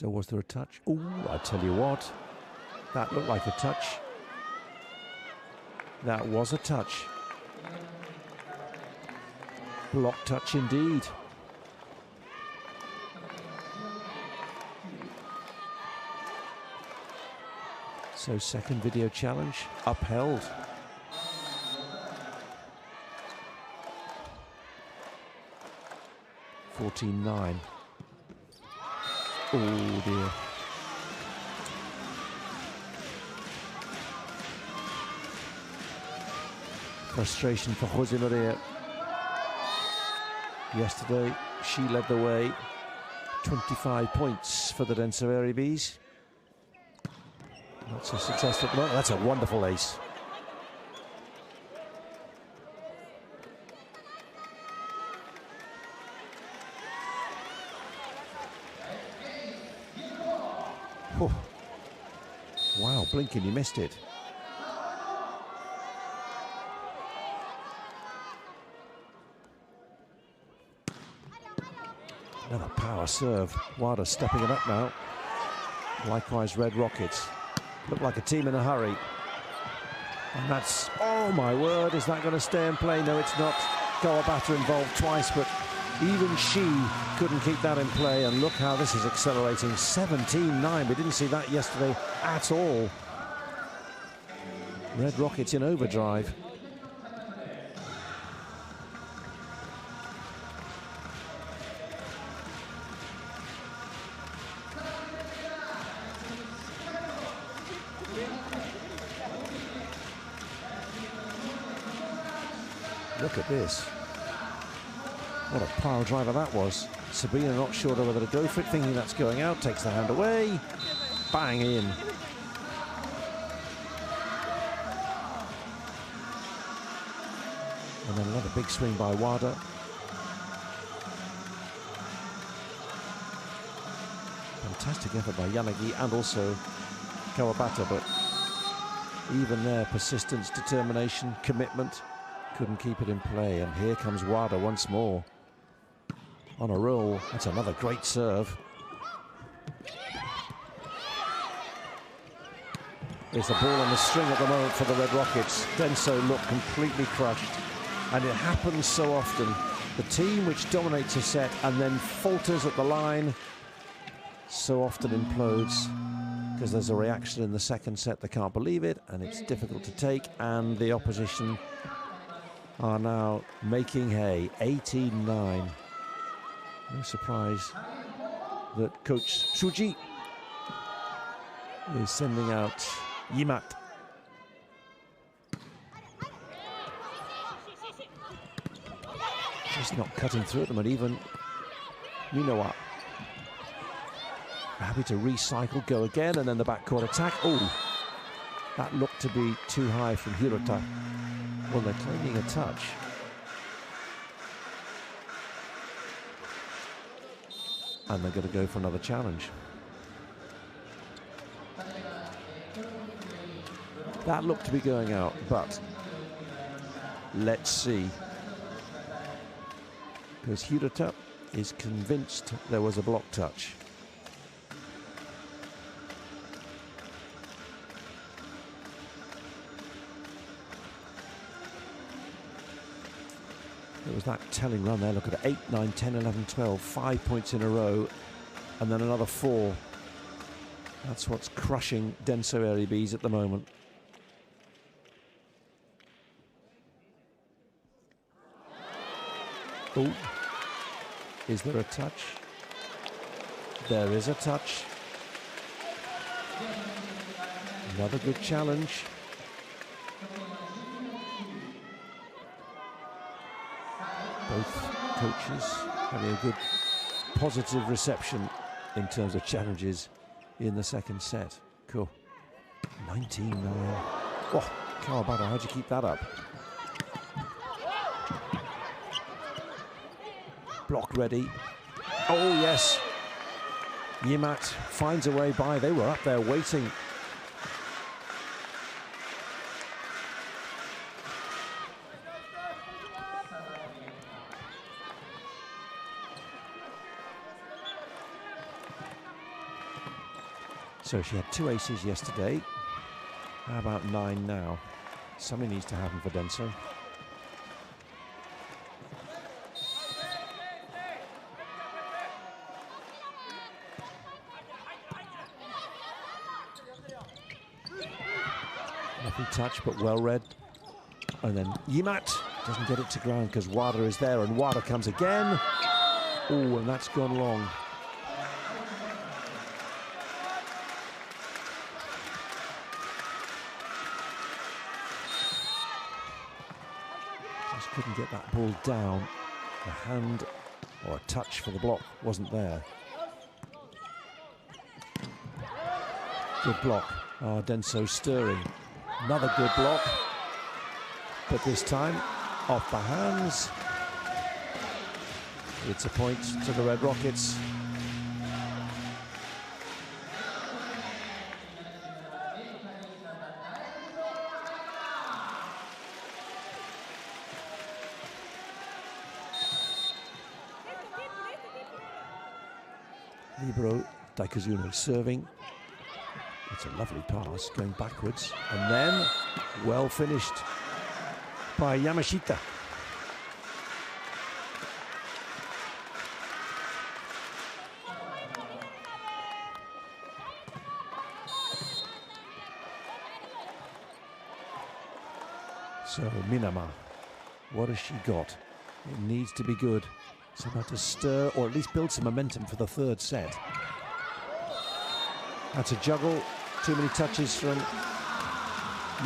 So was there a touch? Oh, I tell you what, that looked like a touch. That was a touch. Block touch indeed. So second video challenge upheld. $14.9. Oh dear. Frustration for Jose Maria. Yesterday, she led the way. 25 points for the Denso Airybees. Not so successful at the moment. That's a wonderful ace. Oh. Wow, blinking, you missed it. Another power serve. WIB stepping it up now. Likewise, Red Rockets. Look like a team in a hurry. And that's, oh my word, is that going to stay in play? No, it's not. Kawasaki involved twice, but even she couldn't keep that in play. And look how this is accelerating. 17-9. We didn't see that yesterday at all. Red Rockets in overdrive. Look at this. What a pile driver that was. Sabrina not sure whether to go for it, thinking that's going out, takes the hand away. Bang in. And then another big swing by WIB. Fantastic effort by Yanagi and also Kawabata, but even there, persistence, determination, commitment. Couldn't keep it in play, and here comes WIB once more. On a roll, that's another great serve. There's the ball on the string at the moment for the Red Rockets. Denso look completely crushed, and it happens so often. The team which dominates a set and then falters at the line so often implodes because there's a reaction in the second set, they can't believe it, and it's difficult to take, and the opposition are now making hay. 18-9. No surprise that Coach Suji is sending out Yamada. Just not cutting through at them, and even you know what? Happy to recycle, go again, and then the backcourt attack. Oh, that looked to be too high from Hirota. Well, they're claiming a touch. And they're going to go for another challenge. That looked to be going out, but let's see. Because Hirota is convinced there was a block touch. It was that telling run there. Look at it, 8, 9, 10, 11, 12, 5 points in a row, and then another 4. That's what's crushing Denso Airybees at the moment. Oh, is there a touch? There is a touch. Another good challenge. Both coaches having a good positive reception in terms of challenges in the second set. Cool. 19-9. Oh, Kawabata, how'd you keep that up? Block ready. Oh, yes. Yamada finds a way by. They were up there waiting. So she had 2 aces yesterday. How about 9 now? Something needs to happen for Denso. Lovely touch, but well read. And then Yimat doesn't get it to ground because Wada is there, and Wada comes again. Oh, and that's gone long. Just couldn't get that ball down. A hand or a touch for the block wasn't there. Good block. Oh, Denso stirring. Another good block. But this time, off the hands. It's a point to the Red Rockets. Libero Daikazuno serving. It's a lovely pass going backwards, and then well finished by Yamashita. So Minama, what has she got? It needs to be good. It's about to stir or at least build some momentum for the third set. That's a juggle. Too many touches from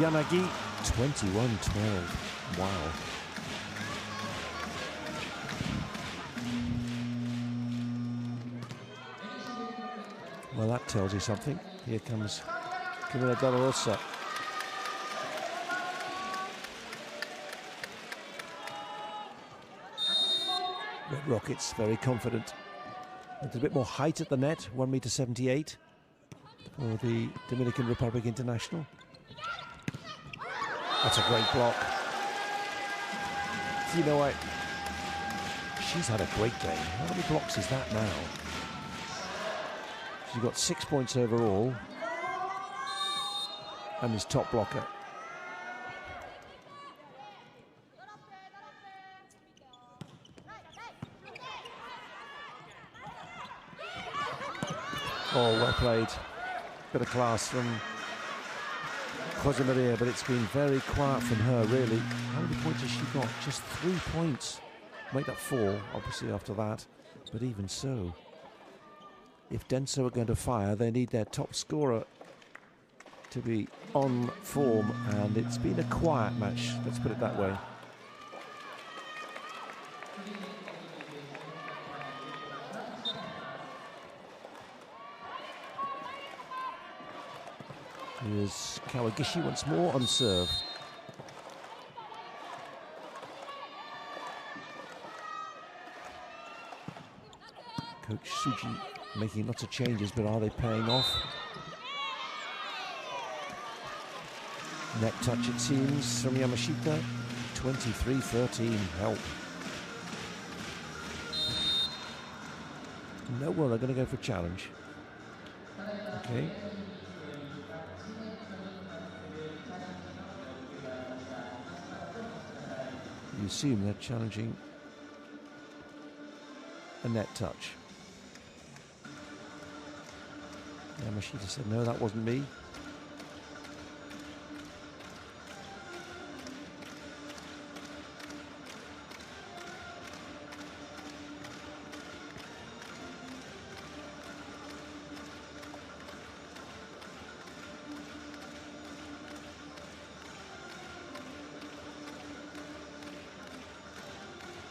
Yanagi. 21-12. Wow. Well, that tells you something. Here comes Camila Della Rosa. Red Rockets very confident. There's a bit more height at the net, 1.78 m for the Dominican Republic International. That's a great block. You know what? She's had a great game. How many blocks is that now? She's got 6 points overall and is top blocker. Oh, well played. Bit of class from Jose Maria, but it's been very quiet from her, really. How many points has she got? Just 3 points. Make that 4, obviously, after that. But even so, if Denso are going to fire, they need their top scorer to be on form, and it's been a quiet match, let's put it that way. Here's Kawagishi once more on serve. Coach Suji making lots of changes, but are they paying off? Net touch, it seems, from Yamashita. 23-13, help. No, well, they're going to go for a challenge. Okay. You assume they're challenging a net touch. Yamashita said, no, that wasn't me.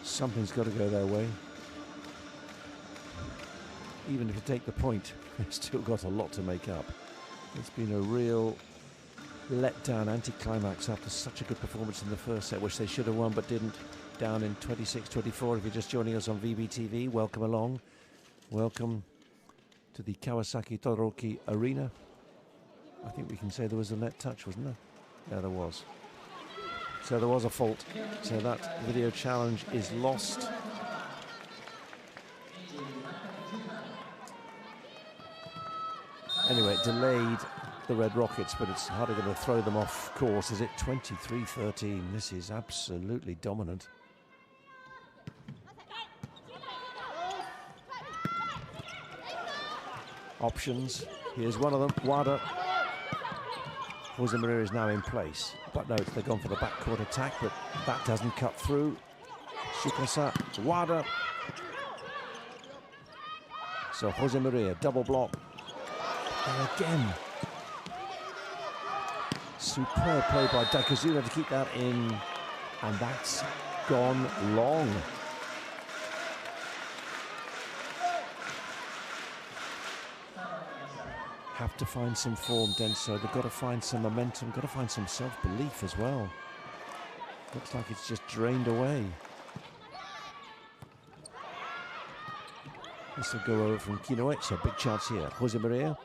Something's got to go their way. Even if you take the point, they've still got a lot to make up. It's been a real letdown, anticlimax after such a good performance in the first set, which they should have won but didn't. Down in 26-24. If you're just joining us on VBTV, welcome along. Welcome to the Kawasaki Todoroki Arena. I think we can say there was a net touch, wasn't there? Yeah, there was. So there was a fault. So that video challenge is lost. Anyway, it delayed the Red Rockets, but it's hardly going to throw them off course, is it? 23-13. This is absolutely dominant. Options. Here's one of them. WADA. Jose Maria is now in place. But no, they've gone for the backcourt attack, but that doesn't cut through. Sukasa, WADA. So Jose Maria, double block. And again. Superb play by Daikazuna to keep that in. And that's gone long. Have to find some form, Denso. They've got to find some momentum, got to find some self-belief as well. Looks like it's just drained away. This will go over from Kimochi. Big chance here. Jose Maria.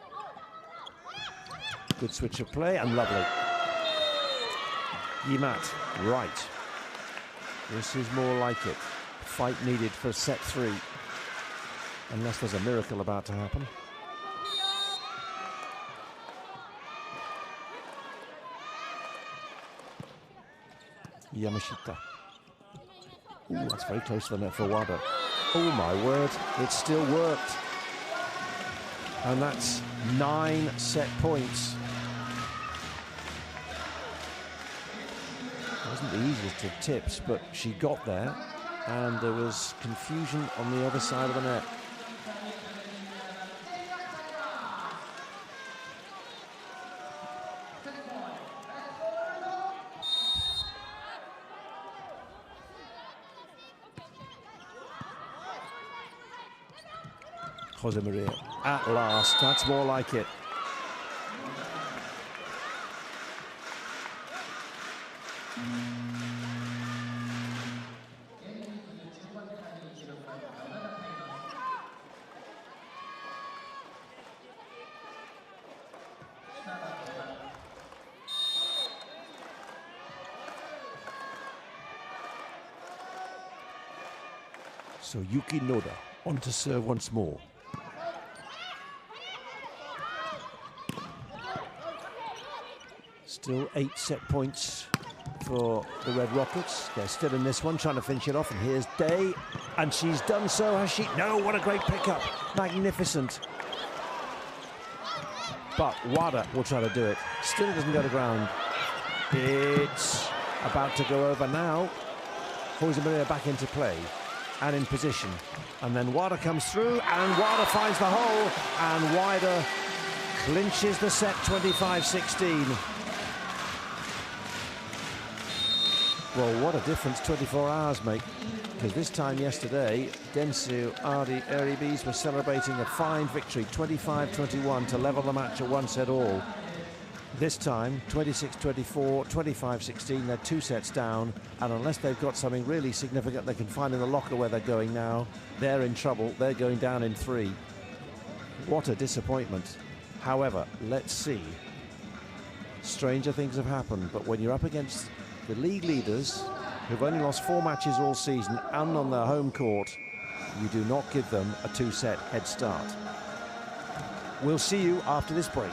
Good switch of play and lovely. Yimat, right. This is more like it. Fight needed for set 3. Unless there's a miracle about to happen. Yamashita. Ooh, that's very close to the net for WADA. Oh my word, it still worked. And that's 9 set points. It wasn't the easiest of tips, but she got there, and there was confusion on the other side of the net. Jose Maria, at last, that's more like it. So Yuki Noda on to serve once more. Still 8 set points for the Red Rockets. They're still in this one, trying to finish it off. And here's Day, and she's done so, has she? No, what a great pickup. Magnificent. But WADA will try to do it. Still doesn't go to ground. It's about to go over now. Jose Maria back into play and in position. And then WADA comes through, and WADA finds the hole, and WADA clinches the set 25-16. Well, what a difference 24 hours make. Because this time yesterday, Denso Airybees were celebrating a fine victory, 25-21, to level the match at 1 set all. This time, 26-24, 25-16, they're 2 sets down, and unless they've got something really significant they can find in the locker where they're going now, they're in trouble. They're going down in 3. What a disappointment. However, let's see. Stranger things have happened, but when you're up against the league leaders, who've only lost 4 matches all season and on their home court, you do not give them a 2-set head start. We'll see you after this break.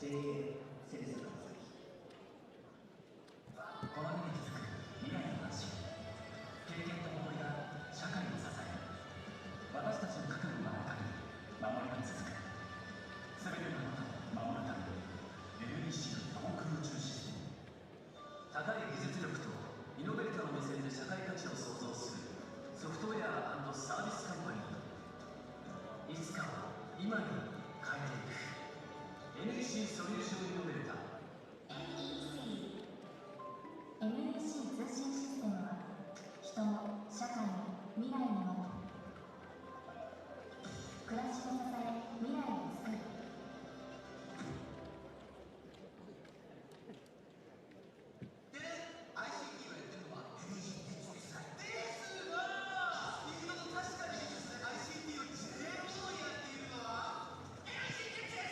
JA セレス川崎。この目に気づく未来の安心、経験と誇りが社会を支える。私たちの覚悟が分かり、守りが続く。すべてのことを守るために NEC 航空宇宙システム。高い技術力とイノベーターの目線で社会価値を創造するソフトウェア&サービスカンパニー。いつかは今に変えていく NEC ソリューションイノベーター。 NEC 通信システムは人も社会も未来にも暮らしを支え未来を作る。でね、ICT をやってるのは NEC 電子ですがスピードの確かに技術で ICT を JO やっているのは NEC 電子です。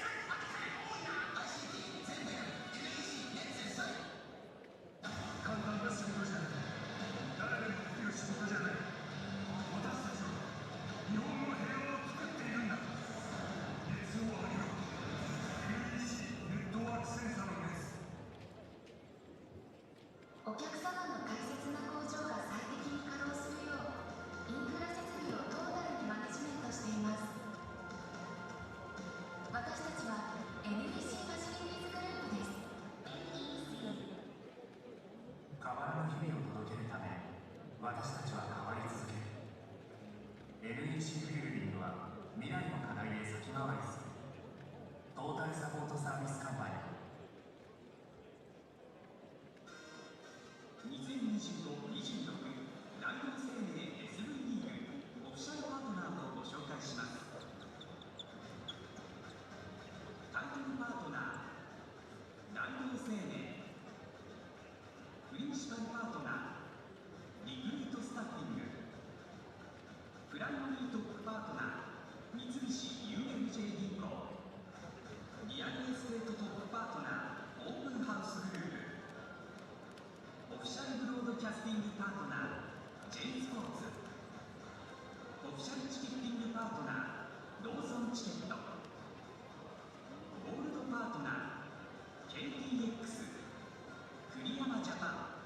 ICT 全部やる NEC 電子です。簡単な仕事じゃない。誰でもできる仕事じゃない。私たちは日本の平和を作っているんだ。熱を上げろ。NEC ネットワークセンサーの熱。お客様の大切な工場が最適に稼働するようインフラ設備をトータルにマネジメントしています。私たちは NEC ファシリティーズグループです。変わらぬ日々を届けるため私たちは変わり続ける。 NEC フィールディングは未来の課題へ先回りするトータルサポートサービスカンパニー。2025-26大同生命 SV リーグオフィシャルパートナーをご紹介します。タイトルパートナー大同生命、プリンシパルパートナーリグリートスタッフィング、プライマリートップパートナー三菱 UFJ 銀行、リアルエステートトップパートナーオープンハウスグループ、オフィシャルブロードキャスティングパートナー J スポーツ、オフィシャルチケッティングパートナーローソンチケット、ゴールドパートナー KTX、栗山ジャパン、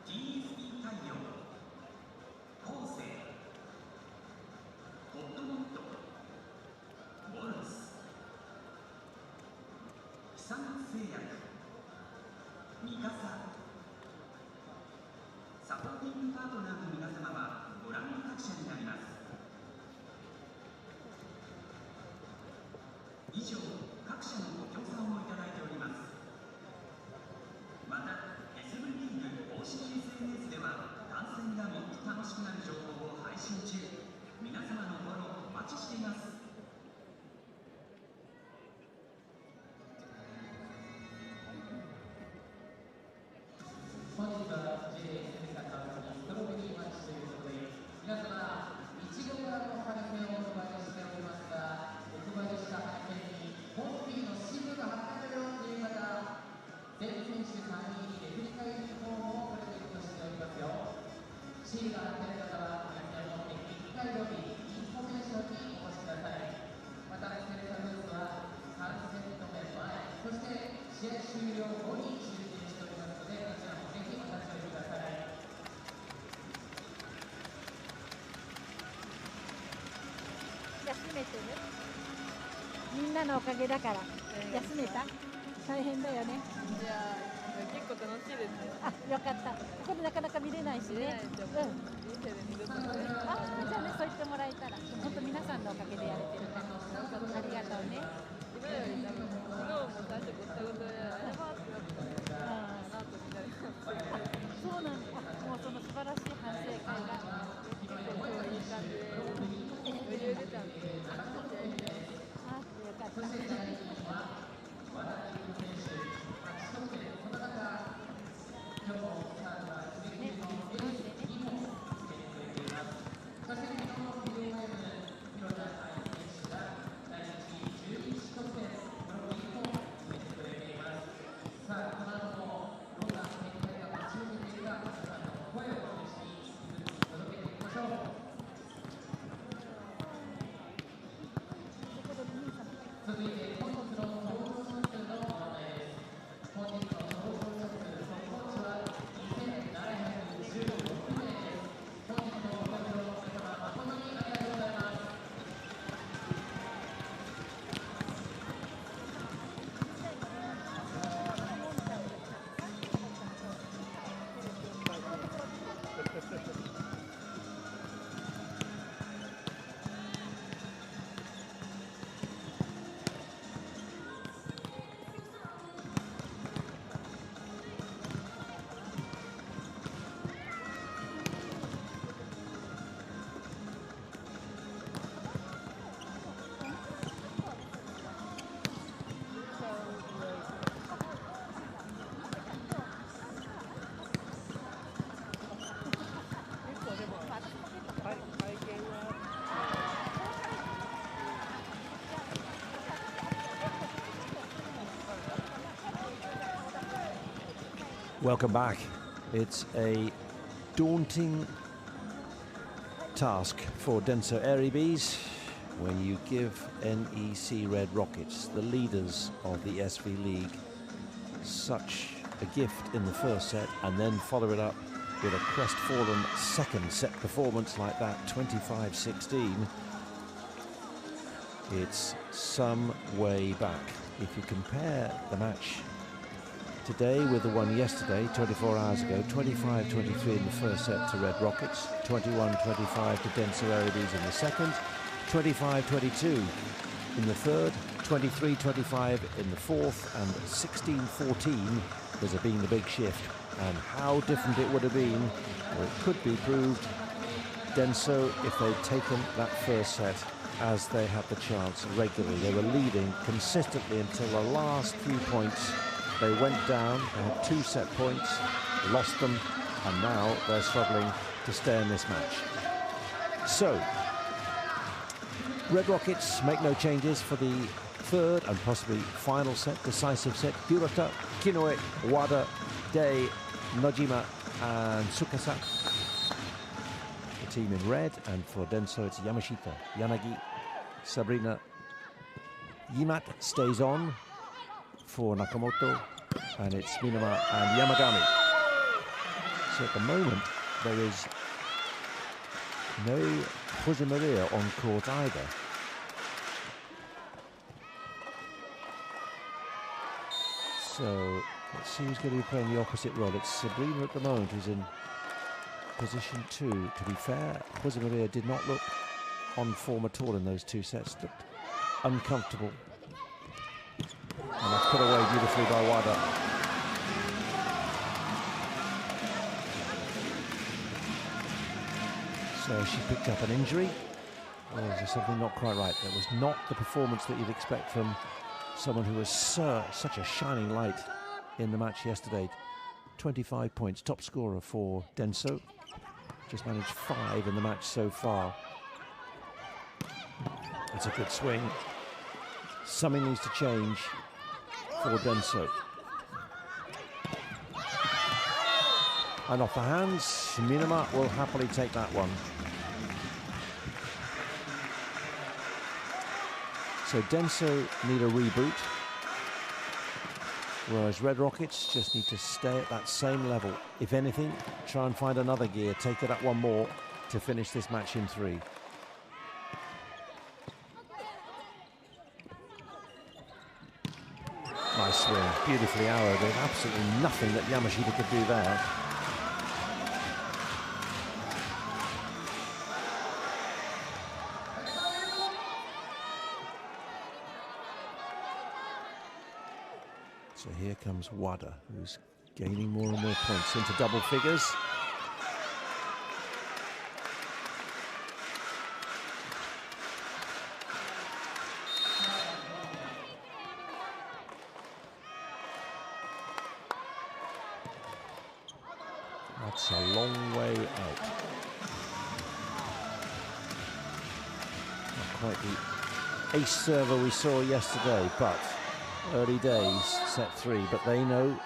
TSP 太陽、コーセイ、ホットモット、ウォルス、久松製薬、ミカサ。サポーティングパートナーの皆様はご覧の各社になります。以上、各社のご協賛をいただいております。また SV リーグ公式 SNS では観戦がもっと楽しくなる情報を配信中。皆様のフォローお待ちしています。本日は JA セレス川崎ストロベリーマッチということで、皆様いちごからのハリケーンをお配りしておりますが、お配りしたハリケーンにホッピーのシールが貼ってあるよという方、全選手3人にレプリカユニフォームをプレゼントしておりますよ。シールが貼ってある方は皆さん持って1回よりインフォメーションにお越しください。またセレサブースは3セット目前、そして試合終了後に集計しておりますので、こちらもぜひお立ち寄りください。休めてる？みんなのおかげだから。休めた？大変だよね。いやー、結構楽しいですね。あ、よかった。ここでなかなか見れないしね。人生で見ることね。あ、じゃあね、そう言ってもらえたら、本当皆さんのおかげでやれてるから。ありがとうね。今より多分、昨日も最初ごったごたで、あれはってなったのかなとみんなでそうなんだ。もうその素晴らしい反省会が結構今日いい感じで余裕出たんで、あ、よかった。続いて本日の Welcome back. It's a daunting task for Denso Airybees when you give NEC Red Rockets, the leaders of the SV League, such a gift in the first set and then follow it up with a crestfallen second set performance like that, 25-16. It's some way back. If you compare the match today with the one yesterday, 24 hours ago, 25-23 in the first set to Red Rockets, 21-25 to Denso Airybees in the second, 25-22 in the third, 23-25 in the fourth, and 16-14 there's been the big shift. And how different it would have been, or it could be proved, Denso, if they'd taken that first set as they had the chance regularly. They were leading consistently until the last few points. They went down, they had 2 set points, lost them, and now they're struggling to stay in this match. So, Red Rockets make no changes for the third and possibly final set, decisive set. Hirota, Kinoe, Wada, Dei, Nojima and Tsukasa. The team in red, and for Denso it's Yamashita, Yanagi, Sabrina. Yimat stays on for Nakamoto, and it's Minama and Yamagami. So at the moment there is no Jose Maria on court either. So let's see who's going to be playing the opposite role. It's Sabrina at the moment who's in position 2. To be fair, Jose Maria did not look on form at all in those 2 sets. Looked uncomfortable. And that's put away beautifully by Wada. So she picked up an injury. Or is there something not quite right? That was not the performance that you'd expect from someone who was such a shining light in the match yesterday. 25 points, top scorer for Denso. Just managed 5 in the match so far. It's a good swing. Something needs to change for Denso. And off the hands, Minama will happily take that one. So Denso need a reboot, whereas Red Rockets just need to stay at that same level. If anything, try and find another gear, take it up one more to finish this match in 3. Nice swing, beautifully arrowed. There's absolutely nothing that Yamashita could do there. So here comes Wada, who's gaining more and more points into double figures. That's a long way out. Not quite the ace server we saw yesterday, but early days, set 3, but they know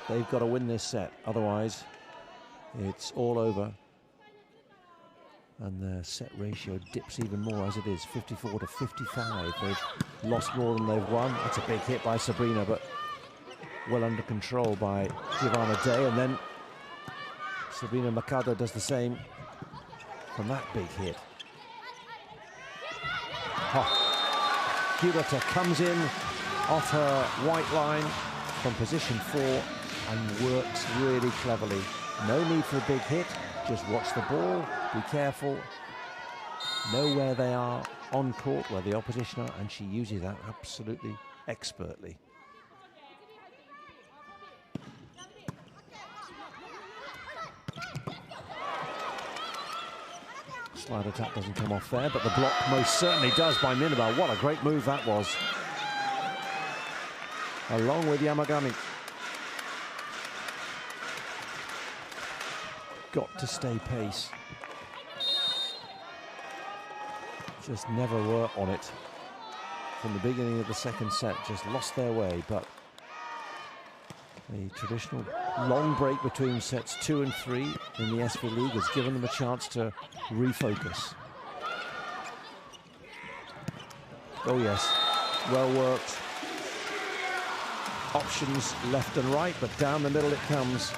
they've got to win this set, otherwise it's all over. And their set ratio dips even more as it is, 54-55. They've lost more than they've won. That's a big hit by Sabrina, but well under control by Giovanna Day, and then Sabrina Makado does the same from that big hit. Oh. Hirota comes in off her white line from position 4 and works really cleverly. No need for a big hit, just watch the ball, be careful, know where they are on court, where the opposition are, and she uses that absolutely expertly. Slide attack doesn't come off there, but the block most certainly does by Minama. What a great move that was. Along with Yamagami. Got to stay pace. Just never were on it from the beginning of the second set. Just lost their way, but the traditional long break between sets 2 and 3 in the SV League has given them a chance to refocus. Oh yes, well worked. Options left and right, but down the middle it comes.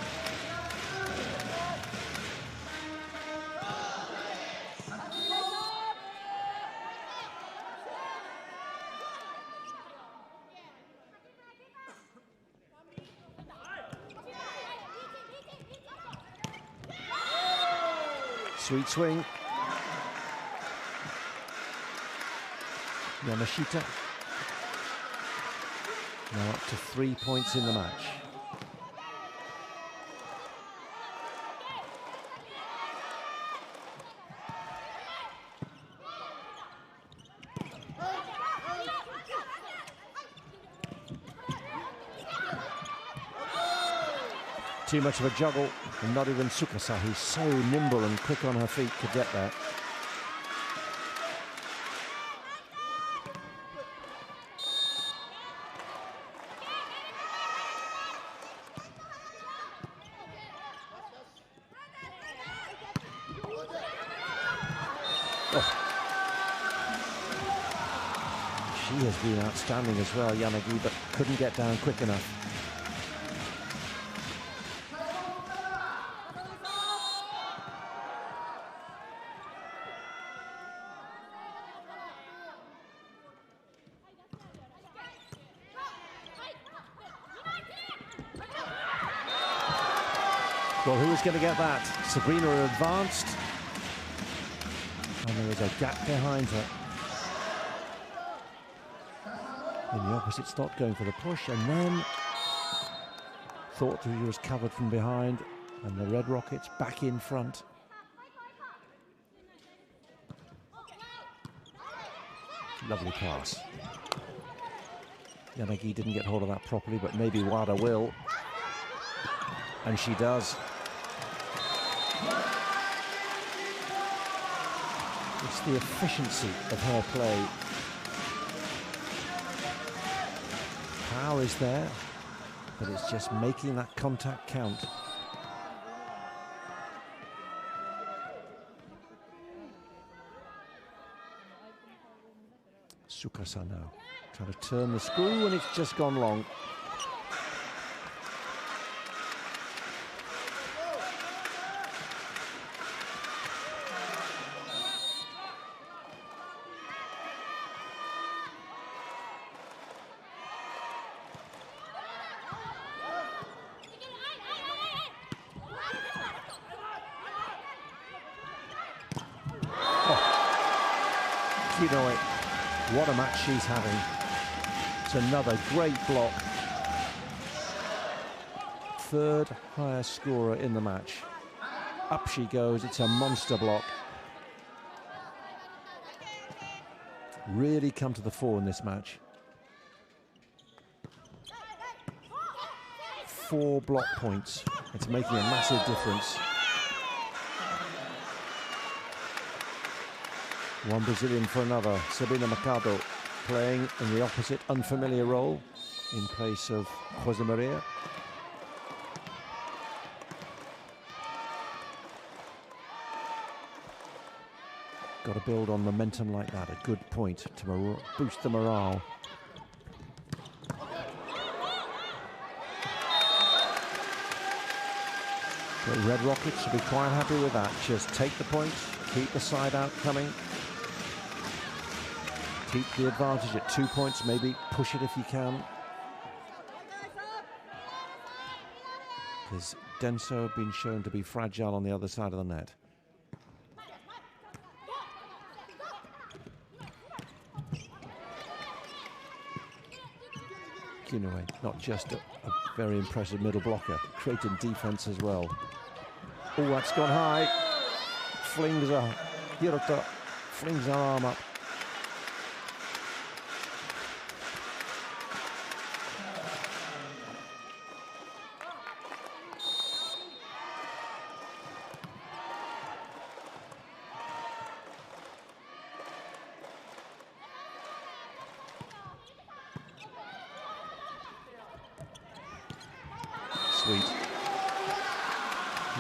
Sweet swing. Yamashita now up to 3 points in the match. Too much of a juggle, and not even Tsukasa, who's so nimble and quick on her feet, could get that. Oh. She has been outstanding as well, Yanagi, but couldn't get down quick enough. Well, who was going to get that? Sabrina advanced. And there was a gap behind her. In the opposite slot, going for the push, and then thought that he was covered from behind, and the Red Rockets back in front. Lovely pass. Yanagi didn't get hold of that properly, but maybe Wada will. And she does. It's the efficiency of her play. Power is there, but it's just making that contact count. Tsukasa now trying to turn the screw, and it's just gone long. What a match she's having. It's another great block. Third highest scorer in the match. Up she goes, it's a monster block. Really come to the fore in this match. 4 block points. It's making a massive difference. One Brazilian for another. Sabina Mercado playing in the opposite unfamiliar role in place of Jose Maria. Got to build on momentum like that. A good point to boost the morale. The Red Rockets should be quite happy with that. Just take the points, keep the side out coming. Keep the advantage at 2 points, maybe push it if you can. Because Denso have been shown to be fragile on the other side of the net. Kinoue, not just a very impressive middle blocker, creating defense as well. Oh, that's gone high. Flings Hirota flings her arm up. Sweet.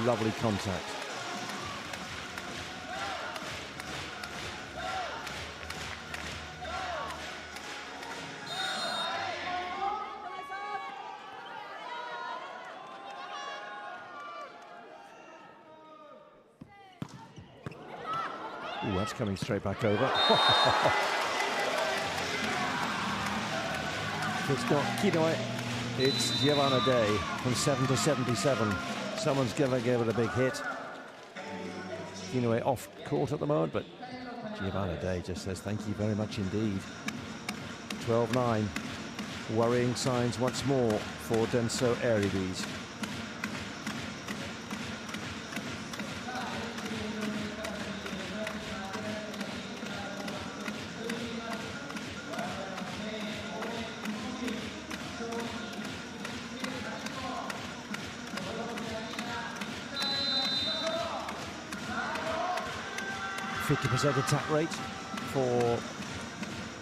Lovely contact. Ooh, that's coming straight back over. It's not Kinoe, it's Yamada from 7 to 77. Someone's gonna give it a big hit. Kinoe off court at the moment, but Yamada just says thank you very much indeed. 12-9. Worrying signs once more for Denso Airybees. 50% attack rate for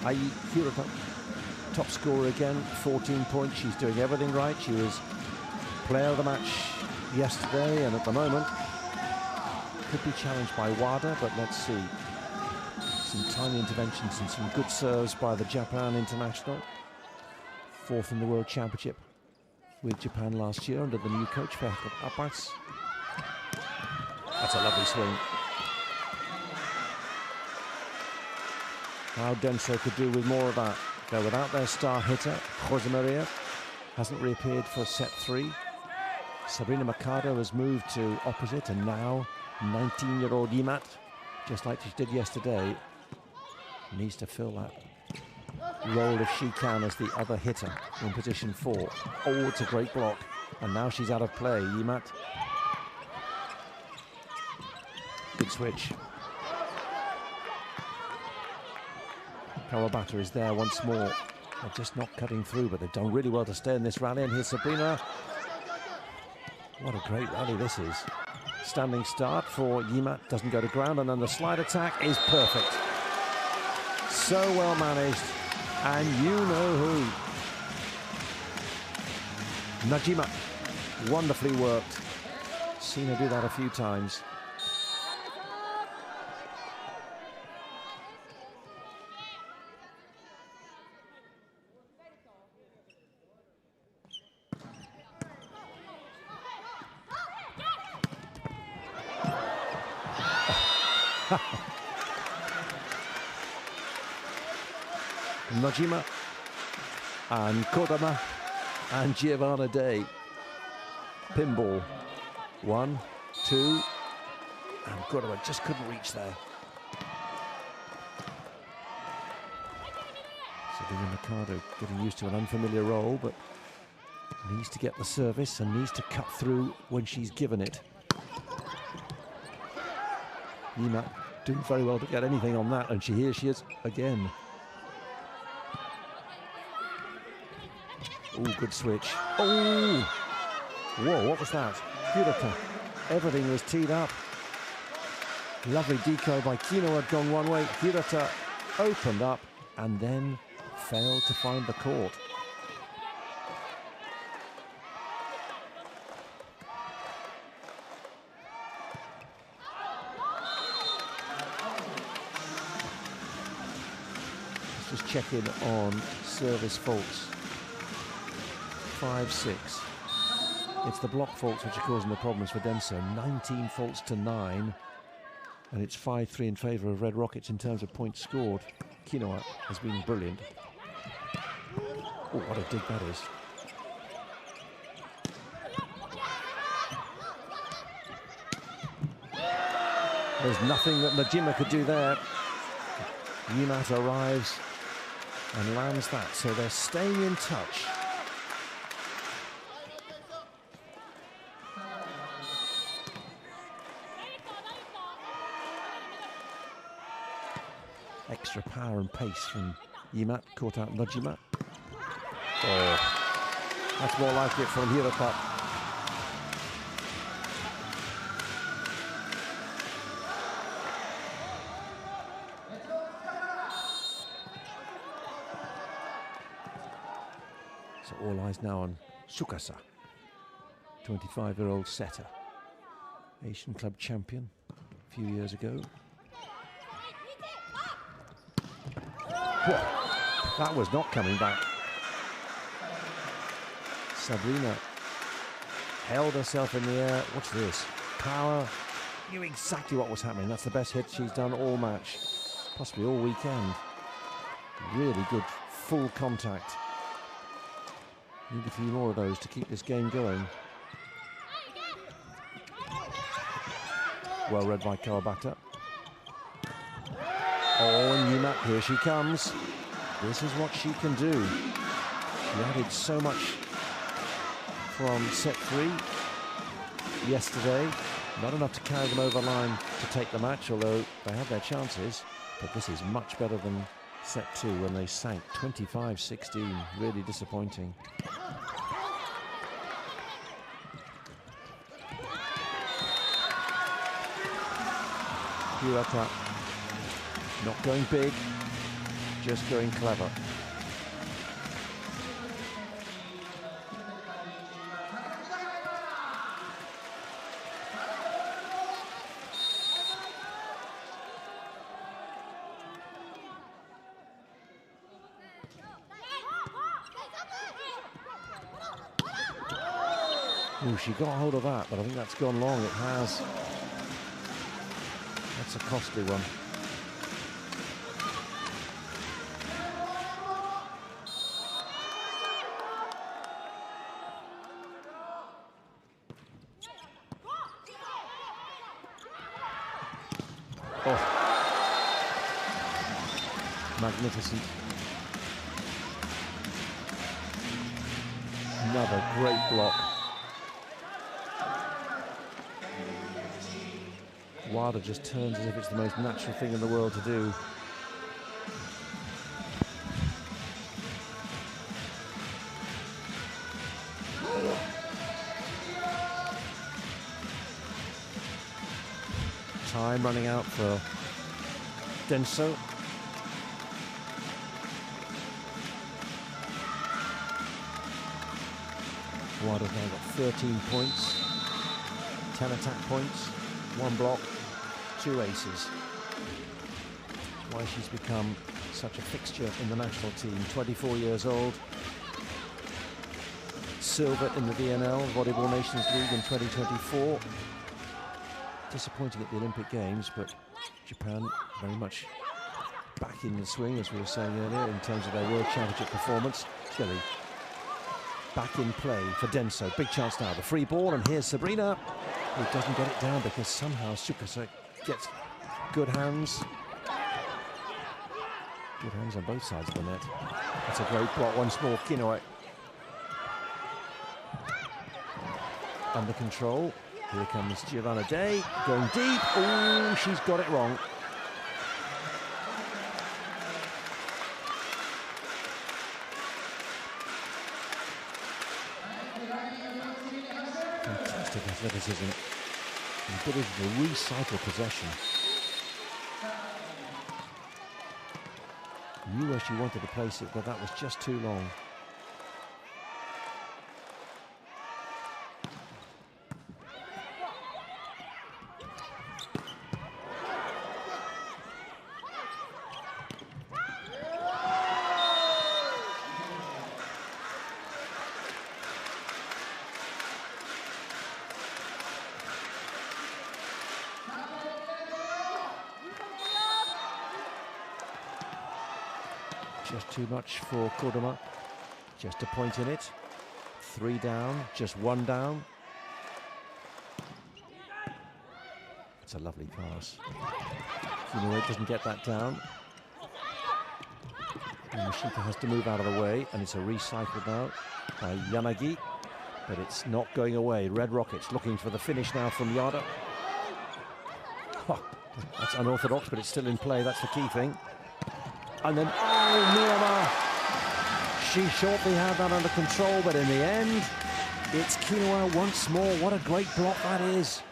Ai Hirota. Top scorer again, 14 points. She's doing everything right. She was player of the match yesterday, and at the moment could be challenged by WADA, but let's see. Some tiny interventions and some good serves by the Japan international. Fourth in the World Championship with Japan last year under the new coach, Ferhat Abbas. That's a lovely swing. How Denso could do with more of that. They're without their star hitter, Jose Maria, hasn't reappeared for set 3. Sabrina Mercado has moved to opposite, and now 19-year-old Yimat, just like she did yesterday, needs to fill that role if she can as the other hitter in position 4. Oh, it's a great block, and now she's out of play. Yimat. Good switch. Kawabata is there once more. They're just not cutting through, but they've done really well to stay in this rally. And here's Sabrina. What a great rally this is. Standing start for Yimat, doesn't go to ground, and then the slide attack is perfect. So well managed, and you know who. Najima, wonderfully worked. Seen her do that a few times. Najima and Kodama and Giovanna Day. Pinball. 1, 2, and Kodama just couldn't reach there. Sabrina Mercado getting used to an unfamiliar role, but needs to get the service and needs to cut through when she's given it. Yimat doing very well to get anything on that, and here she is again. Oh, good switch. Oh! Whoa, what was that? Hirota. Everything was teed up. Lovely decoy by Kino had gone one way. Hirota opened up and then failed to find the court. Let's just check in on service faults. 5-6. It's the block faults which are causing the problems for Denso. 19 faults to 9, and it's 5-3 in favour of Red Rockets in terms of points scored. Kinoa has been brilliant. Oh, what a dig that is. There's nothing that Najima could do there. Yimat arrives and lands that, so they're staying in touch. Extra power and pace from Yimat, caught out Najima. Oh, that's more like it from Hirota. So all eyes now on Tsukasa, 25-year-old setter. Asian Club champion a few years ago. Whoa, that was not coming back. Sabrina held herself in the air. What's this? Power. Knew exactly what was happening. That's the best hit she's done all match, possibly all weekend. Really good full contact. Need a few more of those to keep this game going. Well read by Kawabata. Oh, and Yuma, here she comes. This is what she can do. She added so much from set 3 yesterday. Not enough to carry them over the line to take the match, although they had their chances. But this is much better than set 2 when they sank 25-16. Really disappointing. Hirata not going big, just going clever. Ooh, she got hold of that, but I think that's gone long. It has. That's a costly one. Oh. Magnificent. Another great block. Wada just turns as if it's the most natural thing in the world to do. Time running out for Denso. Wada's now got 13 points, 10 attack points, 1 block, 2 aces. That's why she's become such a fixture in the national team. 24 years old. Silver in the VNL, Volleyball Nations League in 2024. Disappointing at the Olympic Games, but Japan very much back in the swing, as we were saying earlier, in terms of their World Championship performance. Chile back in play for Denso. Big chance now. The free ball, and here's Sabrina, who doesn't get it down because somehow Tsukasa gets good hands. Good hands on both sides of the net. That's a great block once more. Kinoe under control. Here comes Giovanna Day, going deep. Oh, she's got it wrong. Fantastic athleticism. The ability to recycle possession. Knew where she wanted to place it, but that was just too long. Just too much for Kodama. Just a point in it. 3 down, just 1 down. It's a lovely pass. Kinoe doesn't get that down. And Mishika has to move out of the way, and it's a recycle now by Yanagi. But it's not going away. Red Rockets looking for the finish now from Yada. Oh, that's unorthodox, but it's still in play. That's the key thing. And then, oh, Miyama! She shortly had that under control, but in the end, it's Kinoe once more. What a great block that is.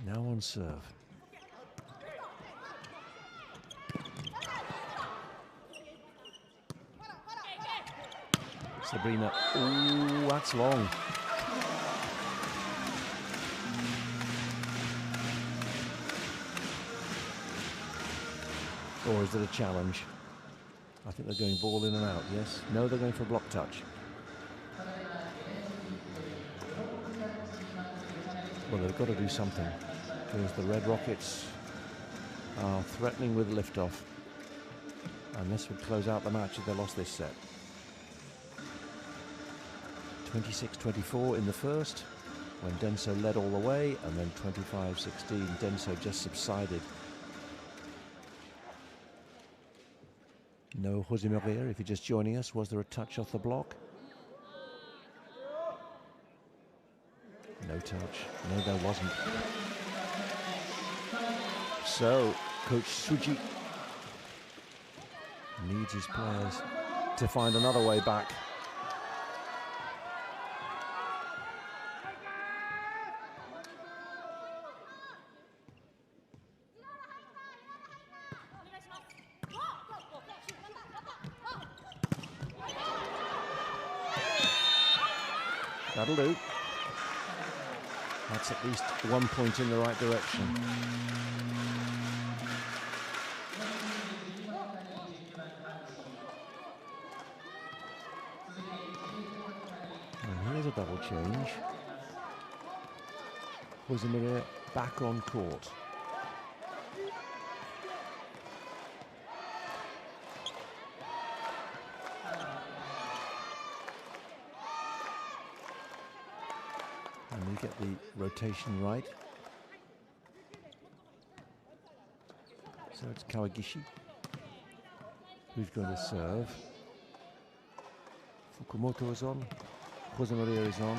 Now on serve. Sabrina, ooh, that's long. Or is it a challenge? I think they're going ball in and out, yes? No, they're going for a block touch. Well, they've got to do something, because the Red Rockets are threatening with liftoff. And this would close out the match if they lost this set. 26-24 in the first, when Denso led all the way, and then 25-16, Denso just subsided. No Jose Maria, if you're just joining us, was there a touch off the block? No touch. No, there wasn't. So, Coach Suji needs his players to find another way back. That'll do. That's at least 1 point in the right direction. And here's a double change. Jose Maria back on court. And we get the rotation right. So it's Kawagishi who's going to serve. Fukumoto is on. Jose Maria is on.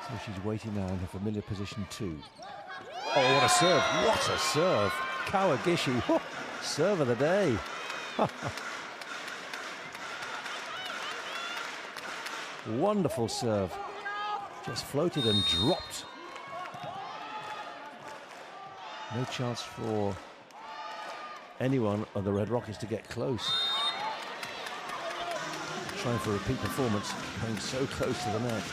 So she's waiting now in her familiar position 2. Oh, what a serve! What a serve! Kawagishi, whoop, serve of the day. Wonderful serve. Just floated and dropped. No chance for anyone of the Red Rockets to get close. Trying for a repeat performance, coming so close to the net.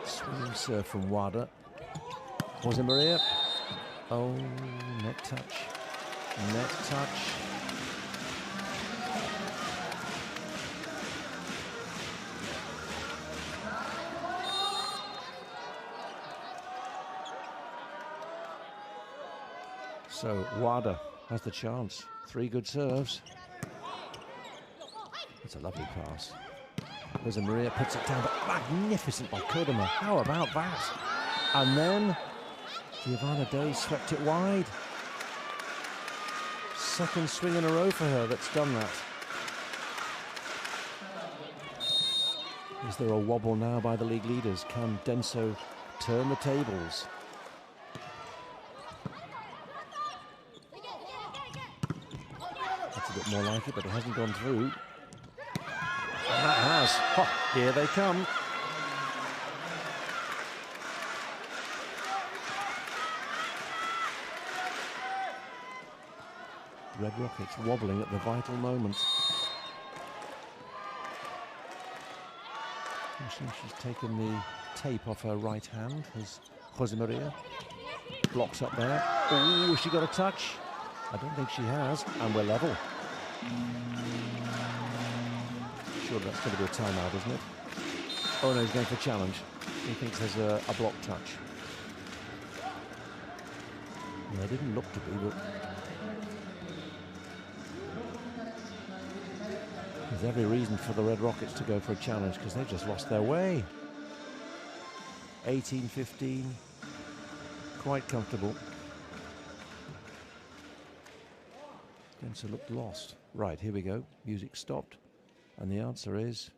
Swinging serve from WADA. Jose Maria. Oh, net touch. Net touch. So WADA has the chance. 3 good serves. It's a lovely pass. Jose Maria puts it down, but magnificent by Kodama. How about that? And then Giovanna Day swept it wide. Second swing in a row for her that's done that. Is there a wobble now by the league leaders? Can Denso turn the tables? That's a bit more like it, but it hasn't gone through. And that has. Oh, here they come. Red Rockets wobbling at the vital moment. She's taken the tape off her right hand as Jose Maria blocks up there. Oh, has she got a touch? I don't think she has, and we're level. Sure, that's going to be a timeout, isn't it? Oh no, he's going for a challenge. He thinks there's a block touch. No, it didn't look to be, but there's every reason for the Red Rockets to go for a challenge because they've just lost their way. 18-15, quite comfortable. Denso looked lost. Right, here we go. Music stopped. And the answer is,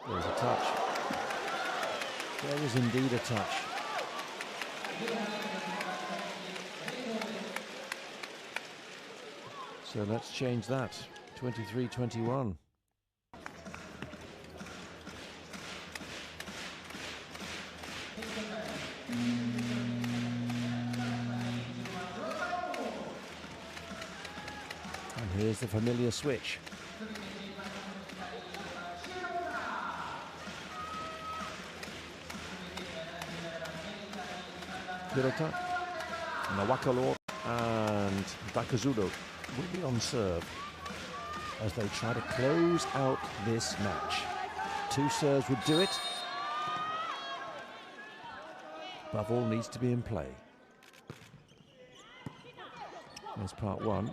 there's a touch. There is indeed a touch. So let's change that. 23-21. And here's the familiar switch. Hirota, Nawakalo and Dakazudo will be on serve as they try to close out this match. 2 serves would do it. Above all needs to be in play. There's part 1.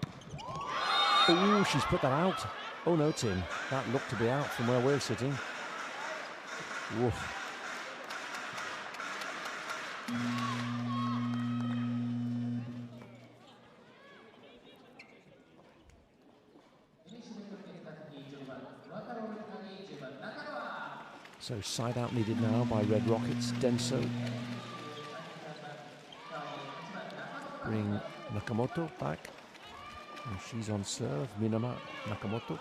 Oh, she's put that out. Oh no, Tim, that looked to be out from where we're sitting. Woof. So side out needed now by Red Rockets. Denso. Bring Nakamoto back. And she's on serve. Minama Nakamoto.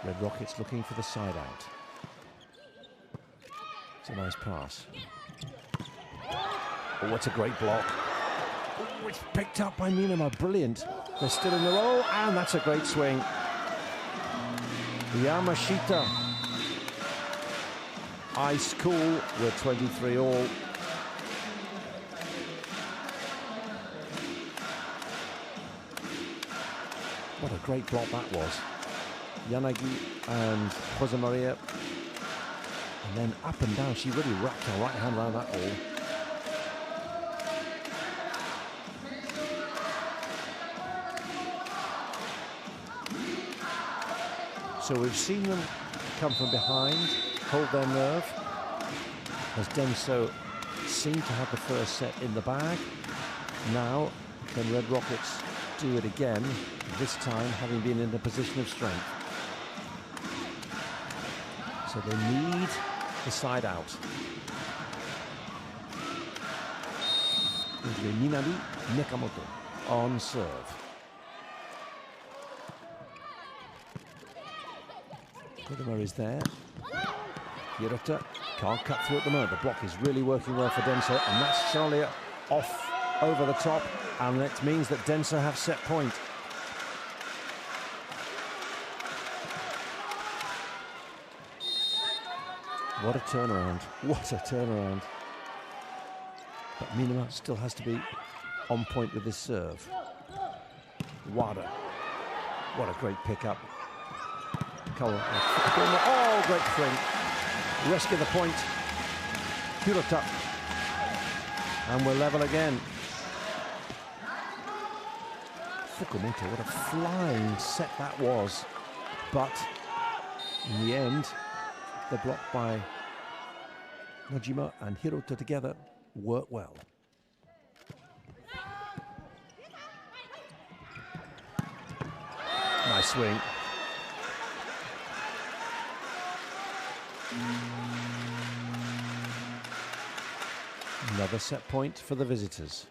Red Rockets looking for the side out. It's a nice pass. Oh, what a great block. Oh, it's picked up by Minama. Brilliant. They're still in the roll, and that's a great swing. Yamashita. Ice cool. We're 23 all. What a great block that was. Yanagi and Jose Maria. And then up and down. She really wrapped her right hand around that ball. So we've seen them come from behind, hold their nerve, as Denso seemed to have the first set in the bag. Now, can Red Rockets do it again, this time having been in a position of strength? So they need the side out. It'll be Minami Nakamoto on serve. Kodama is there. Hirota can't cut through at the moment. The block is really working well for Denso, and that's Charlia off over the top, and that means that Denso have set point. What a turnaround. What a turnaround. But Minama still has to be on point with this serve. Wada. What a great pickup. Oh, great swing. Rescue the point. Hirota. And we're level again. Fukumoto, what a flying set that was. But in the end, the block by Nojima and Hirota together work well. Nice swing. Another set point for the visitors.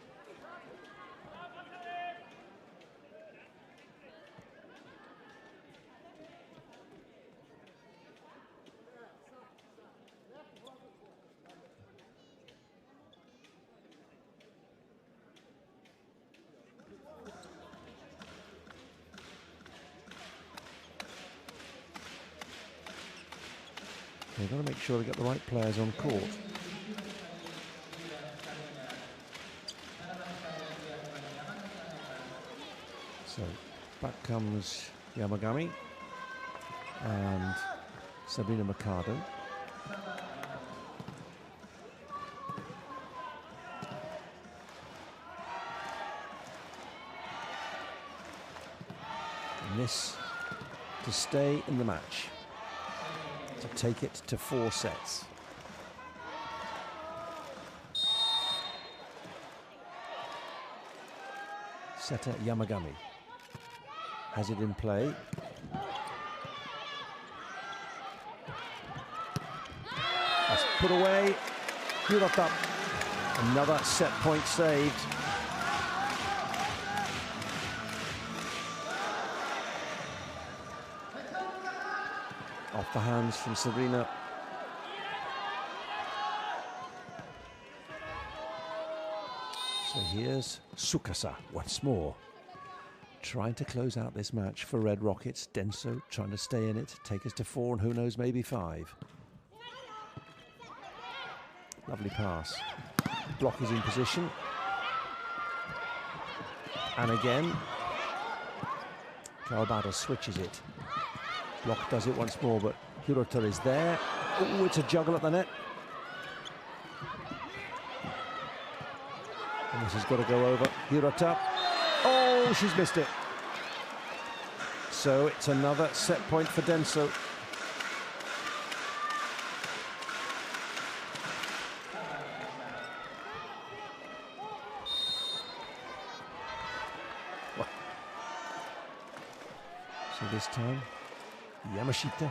They've got to make sure they get the right players on court. So back comes Yamagami and Sabrina Mercado. And this to stay in the match, to take it to 4 sets. Setter Yamagami has it in play. That's put away. Hirota. Another set point saved. Off the hands from Sabrina. So here's Tsukasa once more, trying to close out this match for Red Rockets. Denso trying to stay in it, take us to 4 and who knows, maybe 5. Lovely pass. Block is in position. And again, Kawabata switches it. Block does it once more, but Hirota is there. Oh, it's a juggle at the net. And this has got to go over. Hirota. Oh, she's missed it. So it's another set point for Denso. So this time, Yamashita.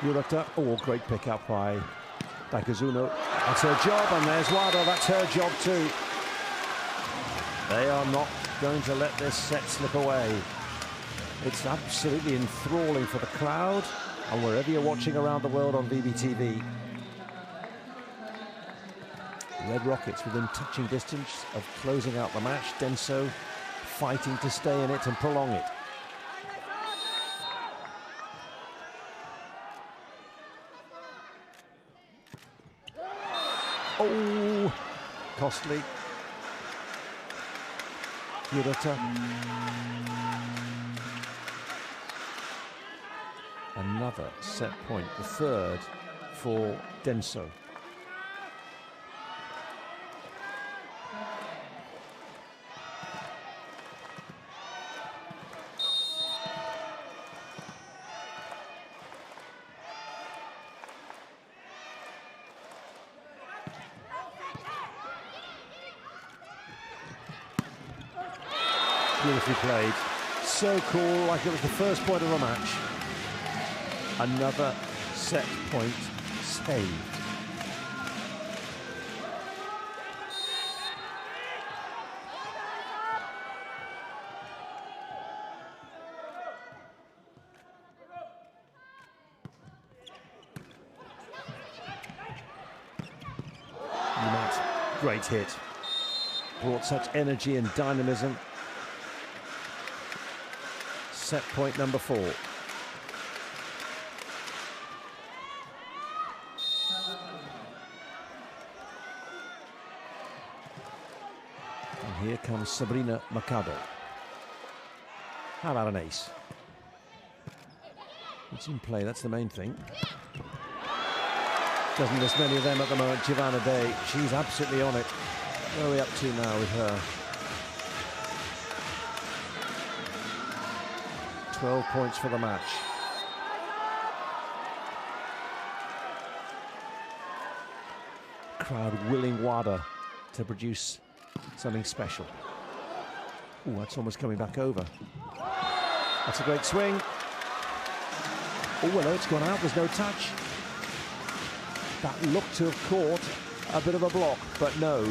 Hirota. Oh, great pick up by Dakazuno. That's her job, and there's Wada. That's her job too. They are not going to let this set slip away. It's absolutely enthralling for the crowd, and wherever you're watching around the world on VBTV. Red Rockets within touching distance of closing out the match. Denso fighting to stay in it and prolong it. Oh, costly. Hirota. Another set point, the third for Denso. Beautifully played. So cool, like it was the first point of the match. Another set point saved. Yamada, great hit. Brought such energy and dynamism. Set point number 4. And here comes Sabrina Mercado. How about an ace? It's in play, that's the main thing. Doesn't miss many of them at the moment. Giovanna Day, she's absolutely on it. Where are we up to now with her? 12 points for the match. Crowd willing Wada to produce something special. Oh, that's almost coming back over. That's a great swing. Oh, well, no, it's gone out. There's no touch. That looked to have caught a bit of a block, but no.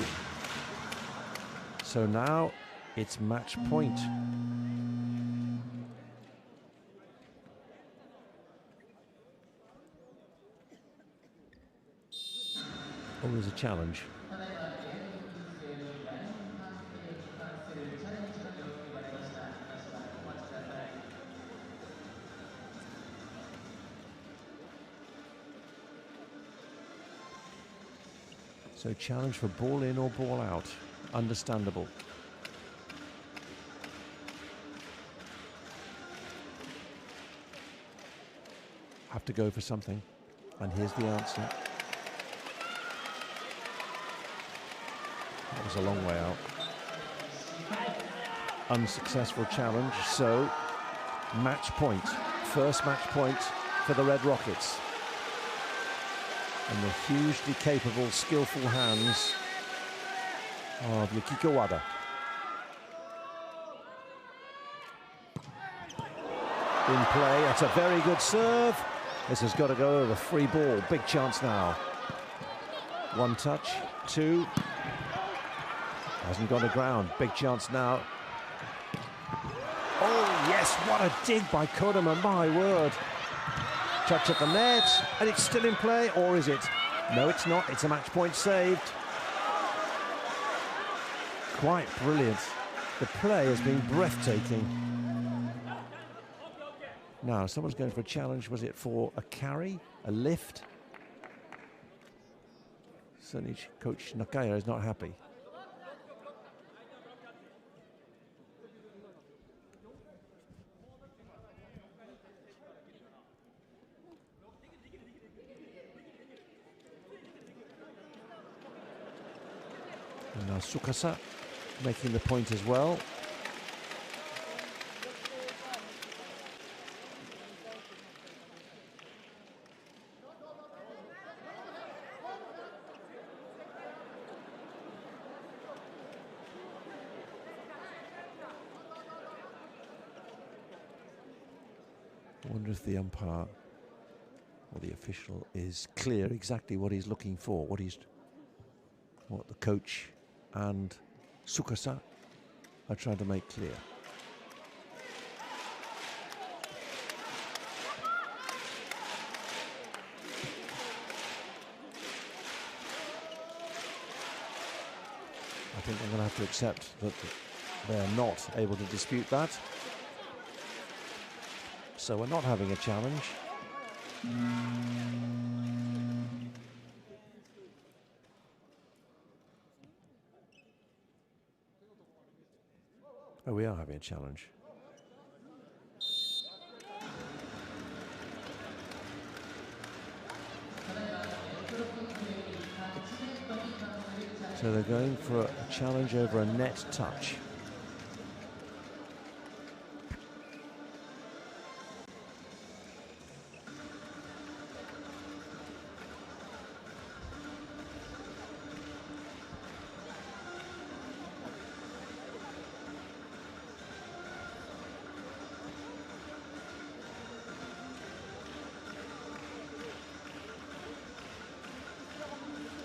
So now it's match point. Always a challenge. So challenge for ball in or ball out. Understandable. Have to go for something. And here's the answer. That was a long way out. Unsuccessful challenge, so match point. First match point for the Red Rockets. And the hugely capable, skillful hands of Yukiko Wada. in play. That's a very good serve. This has got to go over. Free ball. Big chance now. One touch. Two. Hasn't gone to ground. Big chance now. Oh, yes. What a dig by Kodama. My word. Touch at the net. And it's still in play. Or is it? No, it's not. It's a match point saved. Quite brilliant. The play has been breathtaking. Now, someone's going for a challenge. Was it for a carry? A lift? Certainly, Coach Nakaya is not happy. And now Tsukasa making the point as well. I wonder if the umpire or the official is clear exactly what he's looking for, what the coach and Tsukasa are trying to make clear. I think I'm going to have to accept that they're not able to dispute that. So we're not having a challenge. Oh, we are having a challenge. So they're going for a challenge over a net touch.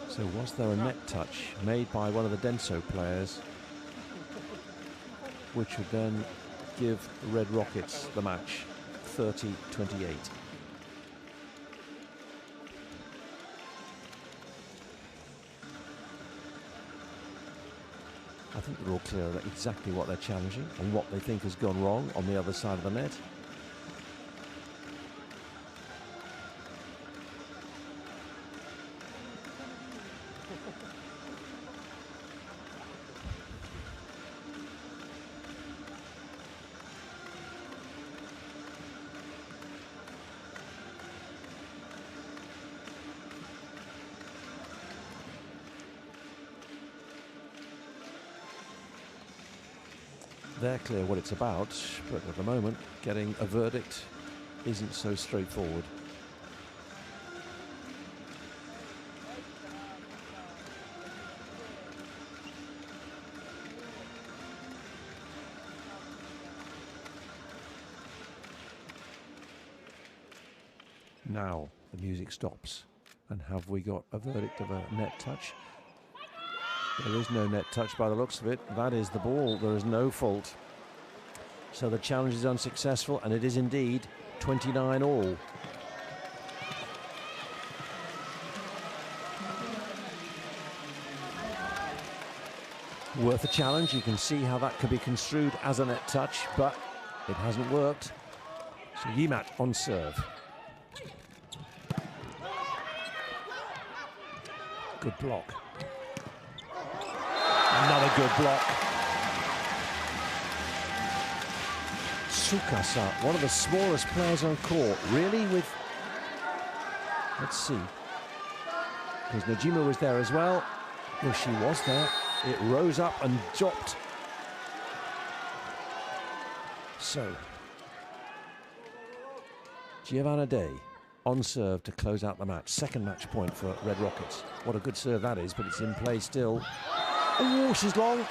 So was there a net touch made by one of the Denso players, which would then give Red Rockets the match, 30-28. I think they're all clear about exactly what they're challenging and what they think has gone wrong on the other side of the net. They're clear what it's about, but at the moment, getting a verdict isn't so straightforward. Now the music stops, and have we got a verdict of a net touch? There is no net touch by the looks of it. That is the ball. There is no fault. So the challenge is unsuccessful, and it is indeed 29 all. Worth a challenge. You can see how that could be construed as a net touch, but it hasn't worked. So Yimat on serve. Good block. Another good block. Tsukasa, one of the smallest players on court, really, with... Let's see. Because Najima was there as well. Well, she was there. It rose up and dropped. So, Giovanna Day on serve to close out the match. Second match point for Red Rockets. What a good serve that is, but it's in play still. Oh, she's long.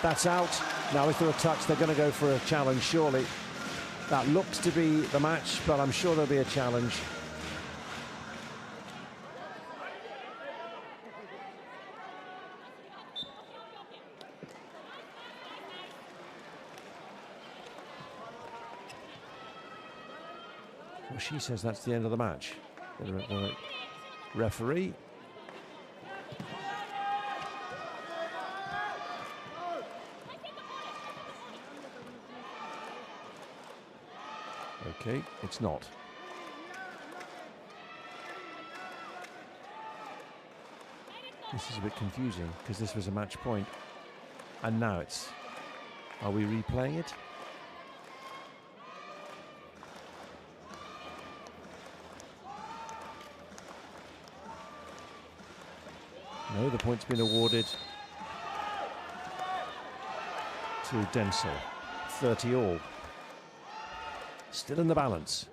That's out. Now, is there a touch? They're going to go for a challenge, surely. That looks to be the match, but I'm sure there'll be a challenge. Well, she says that's the end of the match. The referee. Okay, it's not. This is a bit confusing because this was a match point, and now it's... Are we replaying it? No, the point's been awarded to Denso. 30 all. Still in the balance.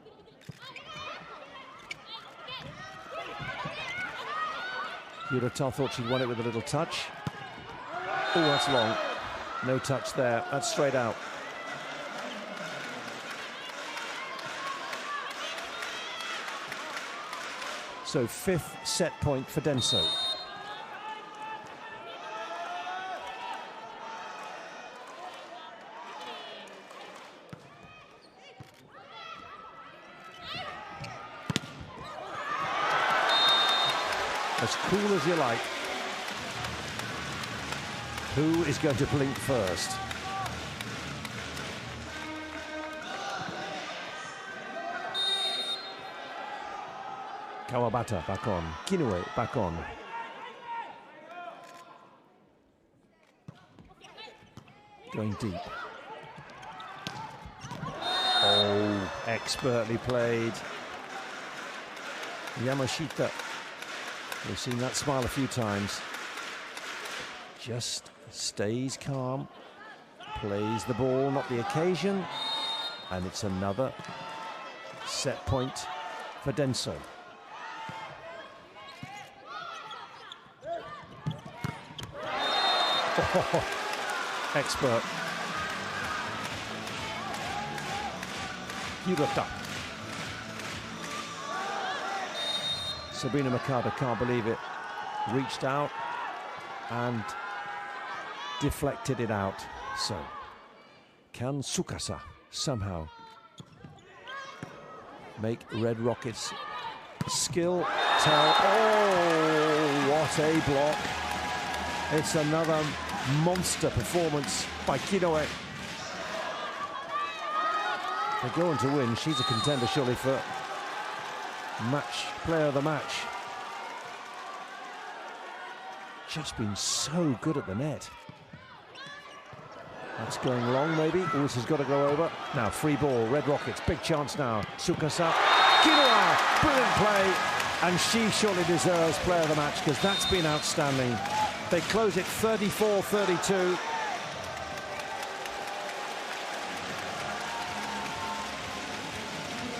Hirota thought she'd won it with a little touch. Oh, that's long. No touch there. That's straight out. So 5th set point for Denso. As cool as you like. Who is going to blink first? Kawabata back on. Kinoue back on. Going deep. Oh, expertly played. Yamashita. We've seen that smile a few times. Just stays calm, plays the ball, not the occasion, and it's another set point for Denso. Oh, expert. Hirota. Sabrina Mikado can't believe it. Reached out and deflected it out. So, can Tsukasa somehow make Red Rockets skill tell? Oh, what a block. It's another monster performance by Kinoue. They're going to win. She's a contender surely for match player of the match. Just been so good at the net. That's going long maybe. Oh, this has got to go over. Now free ball, Red Rockets, big chance now. Tsukasa, Kinoue, brilliant play. And she surely deserves player of the match because that's been outstanding. They close it 34-32.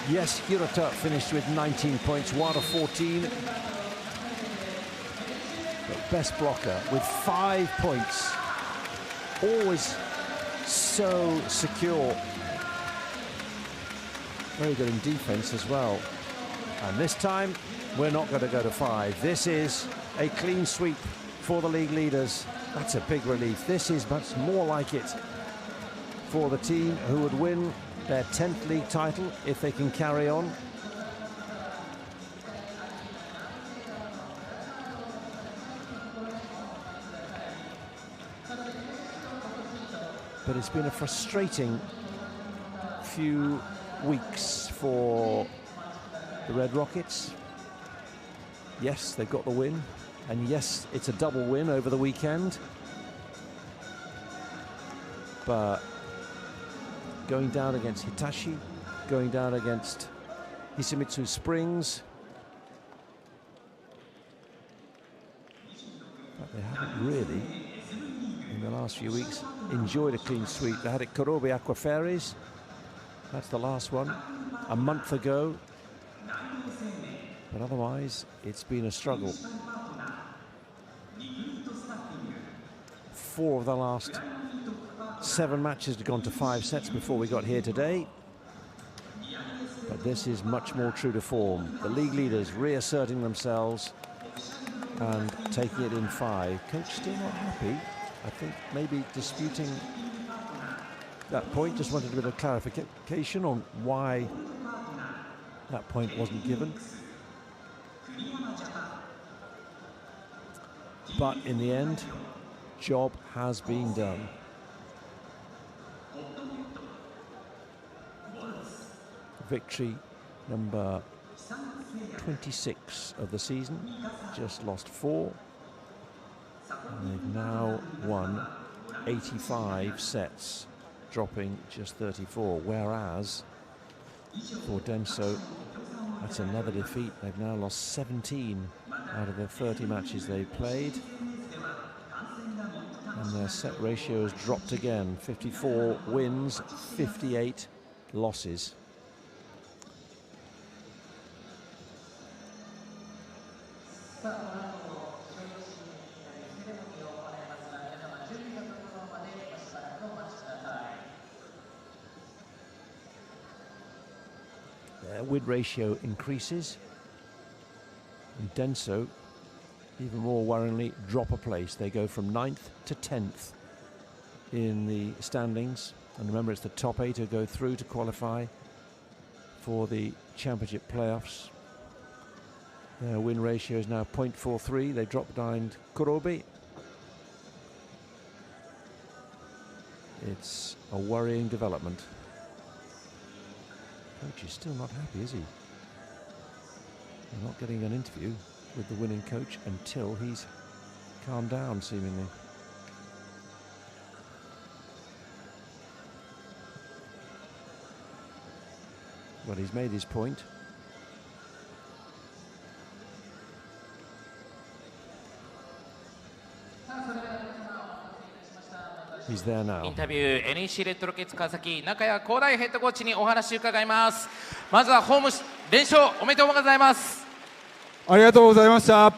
Yes, Hirota finished with 19 points, Wada 14. But best blocker with 5 points. Always so secure. Very good in defense as well. And this time, we're not going to go to 5. This is a clean sweep for the league leaders. That's a big relief. This is much more like it for the team who would win their 10th league title if they can carry on. But it's been a frustrating few weeks for the Red Rockets. Yes, they've got the win. And yes, it's a double win over the weekend. But going down against Hitachi, going down against Hisamitsu Springs. But they haven't really, in the last few weeks, enjoyed a clean sweep. They had it Kurobe Aquaferries. That's the last one, a month ago. But otherwise, it's been a struggle. 4 of the last 7 matches had gone to 5 sets before we got here today. this is much more true to form. The league leaders reasserting themselves and taking it in 5. Coach still not happy. I think maybe disputing that point. Just wanted a bit of clarification on why that point wasn't given. But in the end, job has been done. Victory number 26 of the season, just lost 4. And they've now won 85 sets, dropping just 34. Whereas for Denso, that's another defeat. They've now lost 17 out of the 30 matches they played. And their set ratio has dropped again. 54 wins, 58 losses. Their WIB ratio increases. And Denso, even more worryingly, drop a place. They go from 9th to 10th in the standings. And remember, it's the top 8 who go through to qualify for the championship playoffs. Their win ratio is now 0.43. They dropped behind Kurobi. It's a worrying development. Coach is still not happy, is he? They're not getting an interview with the winning coach until he's calmed down, seemingly. Well, he's made his point. He's there now. インタビュー NEC レッドロケッツ川崎中谷光大ヘッドコーチにお話伺います。まずはホーム連勝おめでとうございます。ありがとうございました。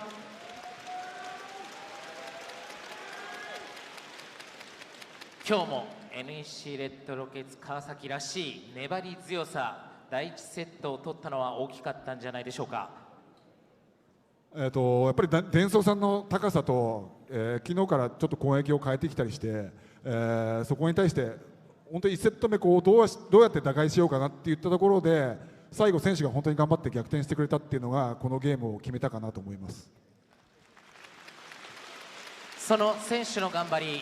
今日も NEC レッドロケッツ川崎らしい粘り強さ、第1セットを取ったのは大きかったんじゃないでしょうか。やっぱり伝送さんの高さと、昨日からちょっと攻撃を変えてきたりして、そこに対して本当に1セット目こうどうやって打開しようかなっていったところで最後選手が本当に頑張って逆転してくれたっていうのがこのゲームを決めたかなと思います。その選手の頑張り、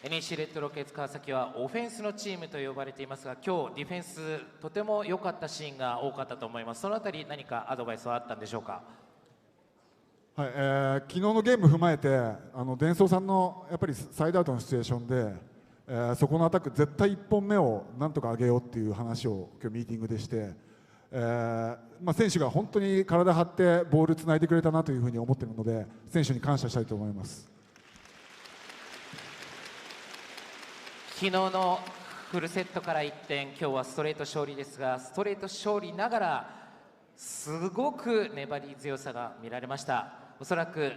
NEC レッドロケッツ川崎はオフェンスのチームと呼ばれていますが、今日ディフェンスとても良かったシーンが多かったと思います。そのあたり何かアドバイスはあったんでしょうか。はい、昨日のゲーム踏まえて伝送さんのやっぱりサイドアウトのシチュエーションで、そこのアタック絶対1本目をなんとか上げようっていう話を今日ミーティングでして、選手が本当に体張ってボールつないでくれたなというふうに思っているので選手に感謝したいと思います。昨日のフルセットから一転、今日はストレート勝利ですが、ストレート勝利ながらすごく粘り強さが見られました。おそらく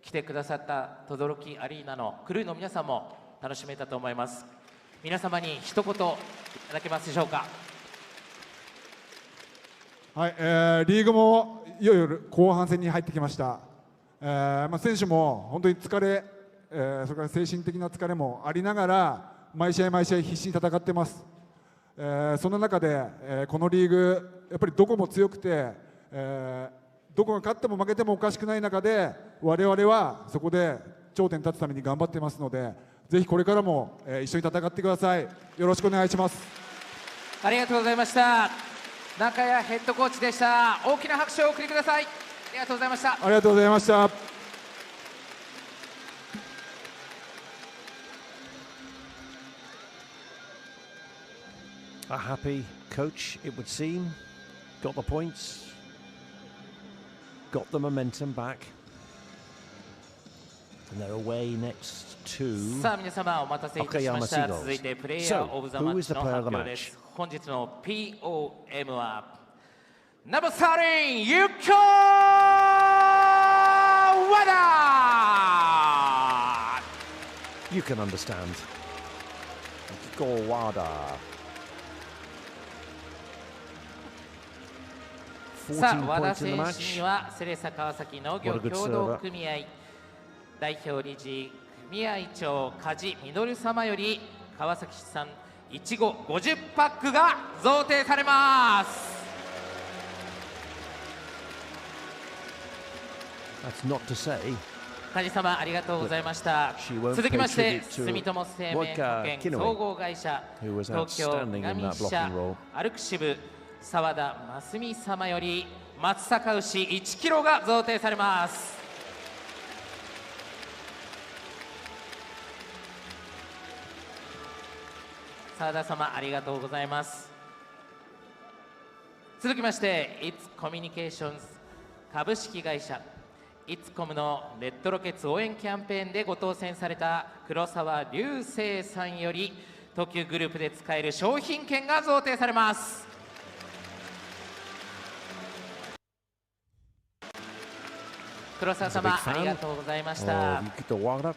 来てくださった轟アリーナのクルーの皆さんも楽しめたと思います。皆様に一言いただけますでしょうか。はい、リーグもいよいよ後半戦に入ってきました。選手も本当に疲れ、それから精神的な疲れもありながら毎試合毎試合必死に戦ってます。その中で、このリーグやっぱりどこも強くて、どこが勝っても負けてもおかしくない中で我々はそこで頂点に立つために頑張っていますので、ぜひこれからも、一緒に戦ってください。よろしくお願いします。ありがとうございました。中谷ヘッドコーチでした。大きな拍手をお送りください。ありがとうございました。ありがとうございました。A happy coach, it would seem. Got the points, got the momentum back, and they're away next to さあ皆様お待たせいたしました。続いてプレイヤーオブザマッチの発表です。本日の POM はナンバー13ユキョワダ。 You can understand. Go Wada. さあ、 14和田 points in the 選手 match. にはセレサ川崎農業 What a good 協同組合代表理事組合長梶実様より川崎市産いちご50パックが贈呈されます。 That's not to say 梶様ありがとうございました。 she won't 続きまして pay tribute to 住友生命保 Vodka 険 Kinoe 総合会社 who was 東京 outstanding in 南 that 支 blocking 社 role. アルク支部澤田真澄様より松阪牛1キロが贈呈されます。澤田様ありがとうございます。続きまして It's Communications 株式会社 It's Com のレッドロケツ応援キャンペーンでご当選された黒沢隆生さんより東急グループで使える商品券が贈呈されます。黒沢様ありがとうございました。 of Yukito Wada.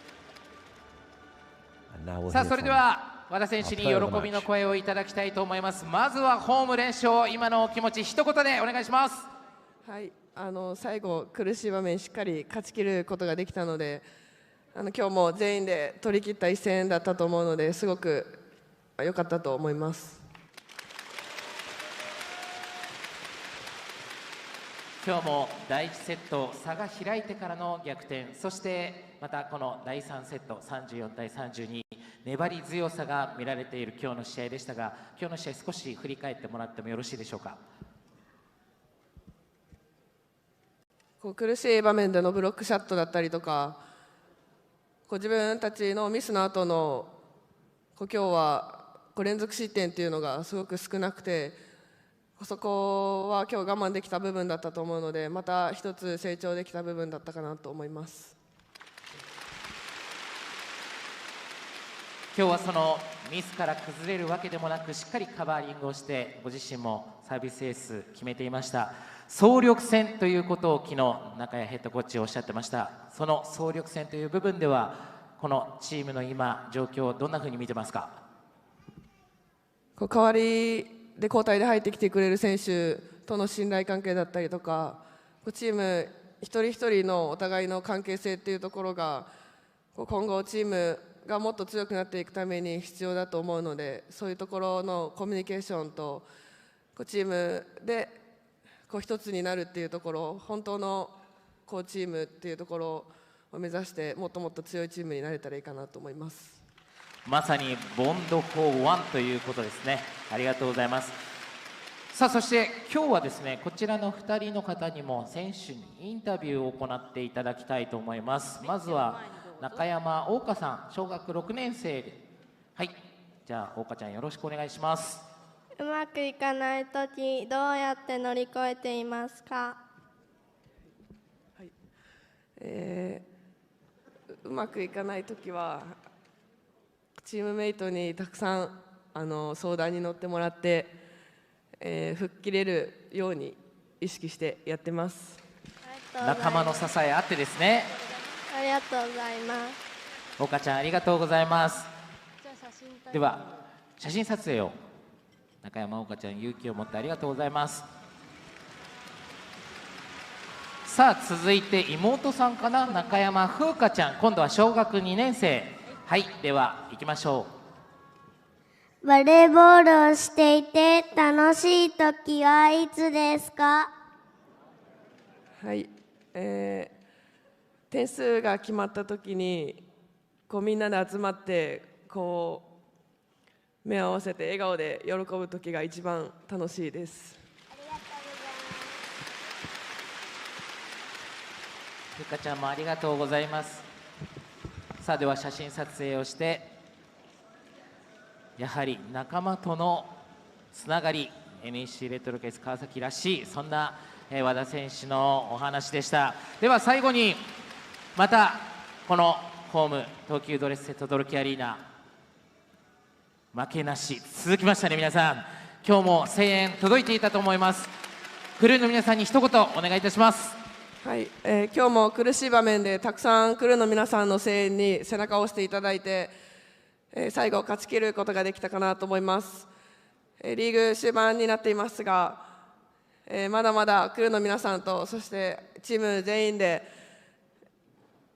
And now we'll さあ hear それ from では和田選手に喜びの声をいただきたいと思います。まずはホーム連勝、今のお気持ち一言でお願いします。はい、最後苦しい場面しっかり勝ち切ることができたので、今日も全員で取り切った一戦だったと思うのですごく良かったと思います。今日も第1セット差が開いてからの逆転、そしてまたこの第3セット34対32粘り強さが見られている今日の試合でしたが、今日の試合少し振り返ってもらってもよろしいでしょうか。苦しい場面でのブロックシャットだったりとか、自分たちのミスの後の今日は連続失点っていうのがすごく少なくて、そこは今日我慢できた部分だったと思うので、また一つ成長できた部分だったかなと思います。今日はそのミスから崩れるわけでもなく、しっかりカバーリングをしてご自身もサービスエース決めていました。総力戦ということを昨日中谷ヘッドコーチおっしゃってました。その総力戦という部分ではこのチームの今状況をどんなふうに見てますか。代わりで交代で入ってきてくれる選手との信頼関係だったりとか、チーム一人一人のお互いの関係性っていうところが今後チームがもっと強くなっていくために必要だと思うので、そういうところのコミュニケーションとチームで一つになるっていうところ、本当のチームっていうところを目指してもっともっと強いチームになれたらいいかなと思います。まさにボンド4-1ということですね。ありがとうございます。さあそして今日はですね、こちらの2人の方にも選手にインタビューを行っていただきたいと思います。まずは中山桜花さん、小学6年生で、はい、じゃあ桜花ちゃんよろしくお願いします。うまくいかないときどうやって乗り越えていますか。はい、うまくいかないときはチームメイトにたくさん相談に乗ってもらって、吹っ切れるように意識してやってます。仲間の支えあってですね。ありがとうございます。桜花ちゃんありがとうございます。では写真撮影を中山桜花ちゃん勇気を持ってありがとうございます。さあ続いて妹さんかな、中山風花ちゃん、今度は小学2年生。はい、では行きましょう。バレーボールをしていて楽しい時はいつですか。はい、点数が決まった時にみんなで集まって目を合わせて笑顔で喜ぶ時が一番楽しいです。ふっかちゃんもありがとうございます。さあでは写真撮影をして、やはり仲間とのつながり、 NEC レッドロケツ川崎らしいそんな和田選手のお話でした。では最後にまたこのホーム東急ドレスセットドルキアリーナ負けなし続きましたね。皆さん今日も声援届いていたと思います。クルーの皆さんに一言お願いいたします。はい、今日も苦しい場面でたくさんクルーの皆さんの声援に背中を押していただいて、最後勝ち切ることができたかなと思います。リーグ終盤になっていますが、まだまだクルーの皆さんとそしてチーム全員で、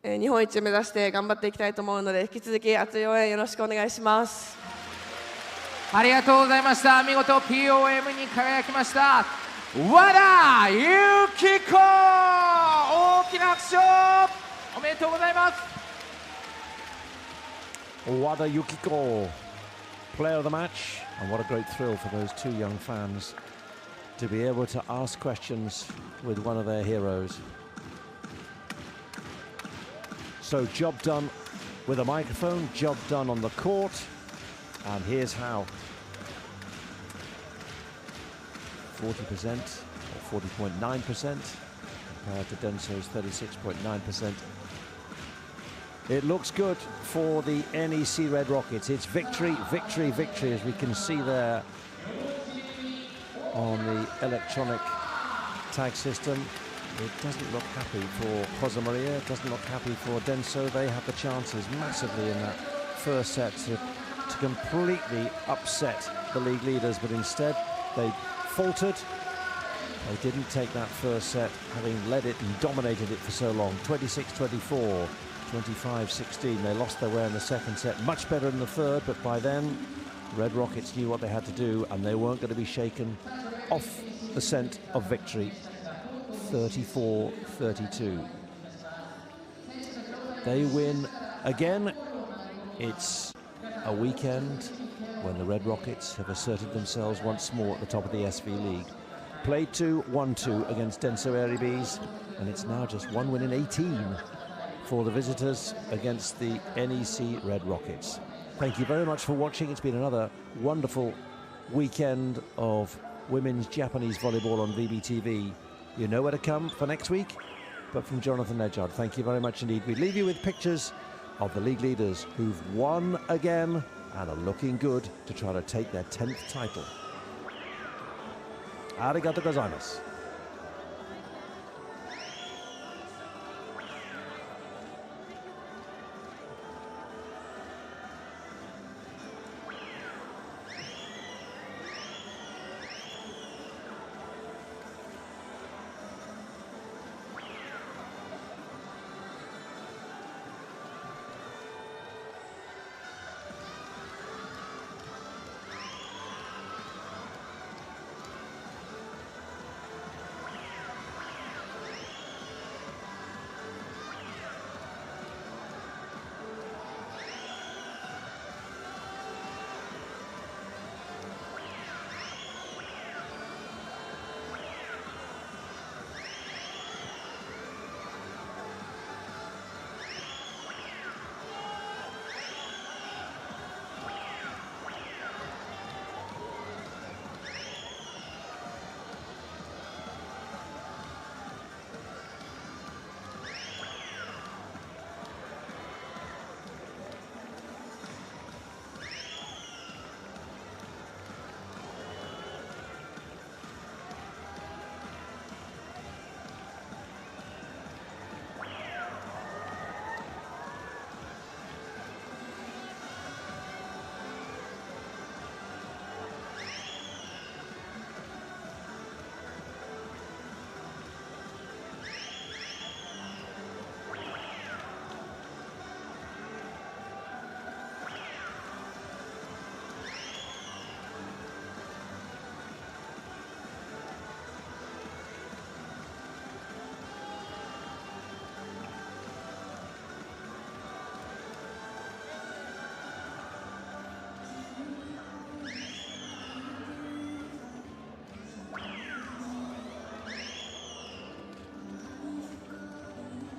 日本一を目指して頑張っていきたいと思うので、引き続き熱い応援よろしくお願いします。ありがとうございました。見事 POM に輝きました和田由紀子、大きな拍手をおめでとうございます。Wada Yukiko, player of the match, and what a great thrill for those two young fans to be able to ask questions with one of their heroes. So job done with a microphone, job done on the court, and here's how. 40% or 40.9% compared to Denso's 36.9%. It looks good for the NEC Red Rockets. It's victory, victory, victory, as we can see there on the electronic tag system. It doesn't look happy for Jose Maria, it doesn't look happy for Denso. They had the chances massively in that first set to completely upset the league leaders, but instead they faltered. They didn't take that first set, having led it and dominated it for so long. 26-24, 25-16. They lost their way in the second set, much better in the third, but by then Red Rockets knew what they had to do, and they weren't going to be shaken off the scent of victory. 34-32. They win again. It's a weekend when the Red Rockets have asserted themselves once more at the top of the SV League. Played 2, 1-2 against Denso Airybees, and it's now just 1 win in 18 for the visitors against the NEC Red Rockets. Thank you very much for watching. It's been another wonderful weekend of women's Japanese volleyball on VBTV. You know where to come for next week, but from Jonathan Nedjard, thank you very much indeed. We leave you with pictures of the league leaders who've won again and are looking good to try to take their 10th title. Arigatou gozaimasu.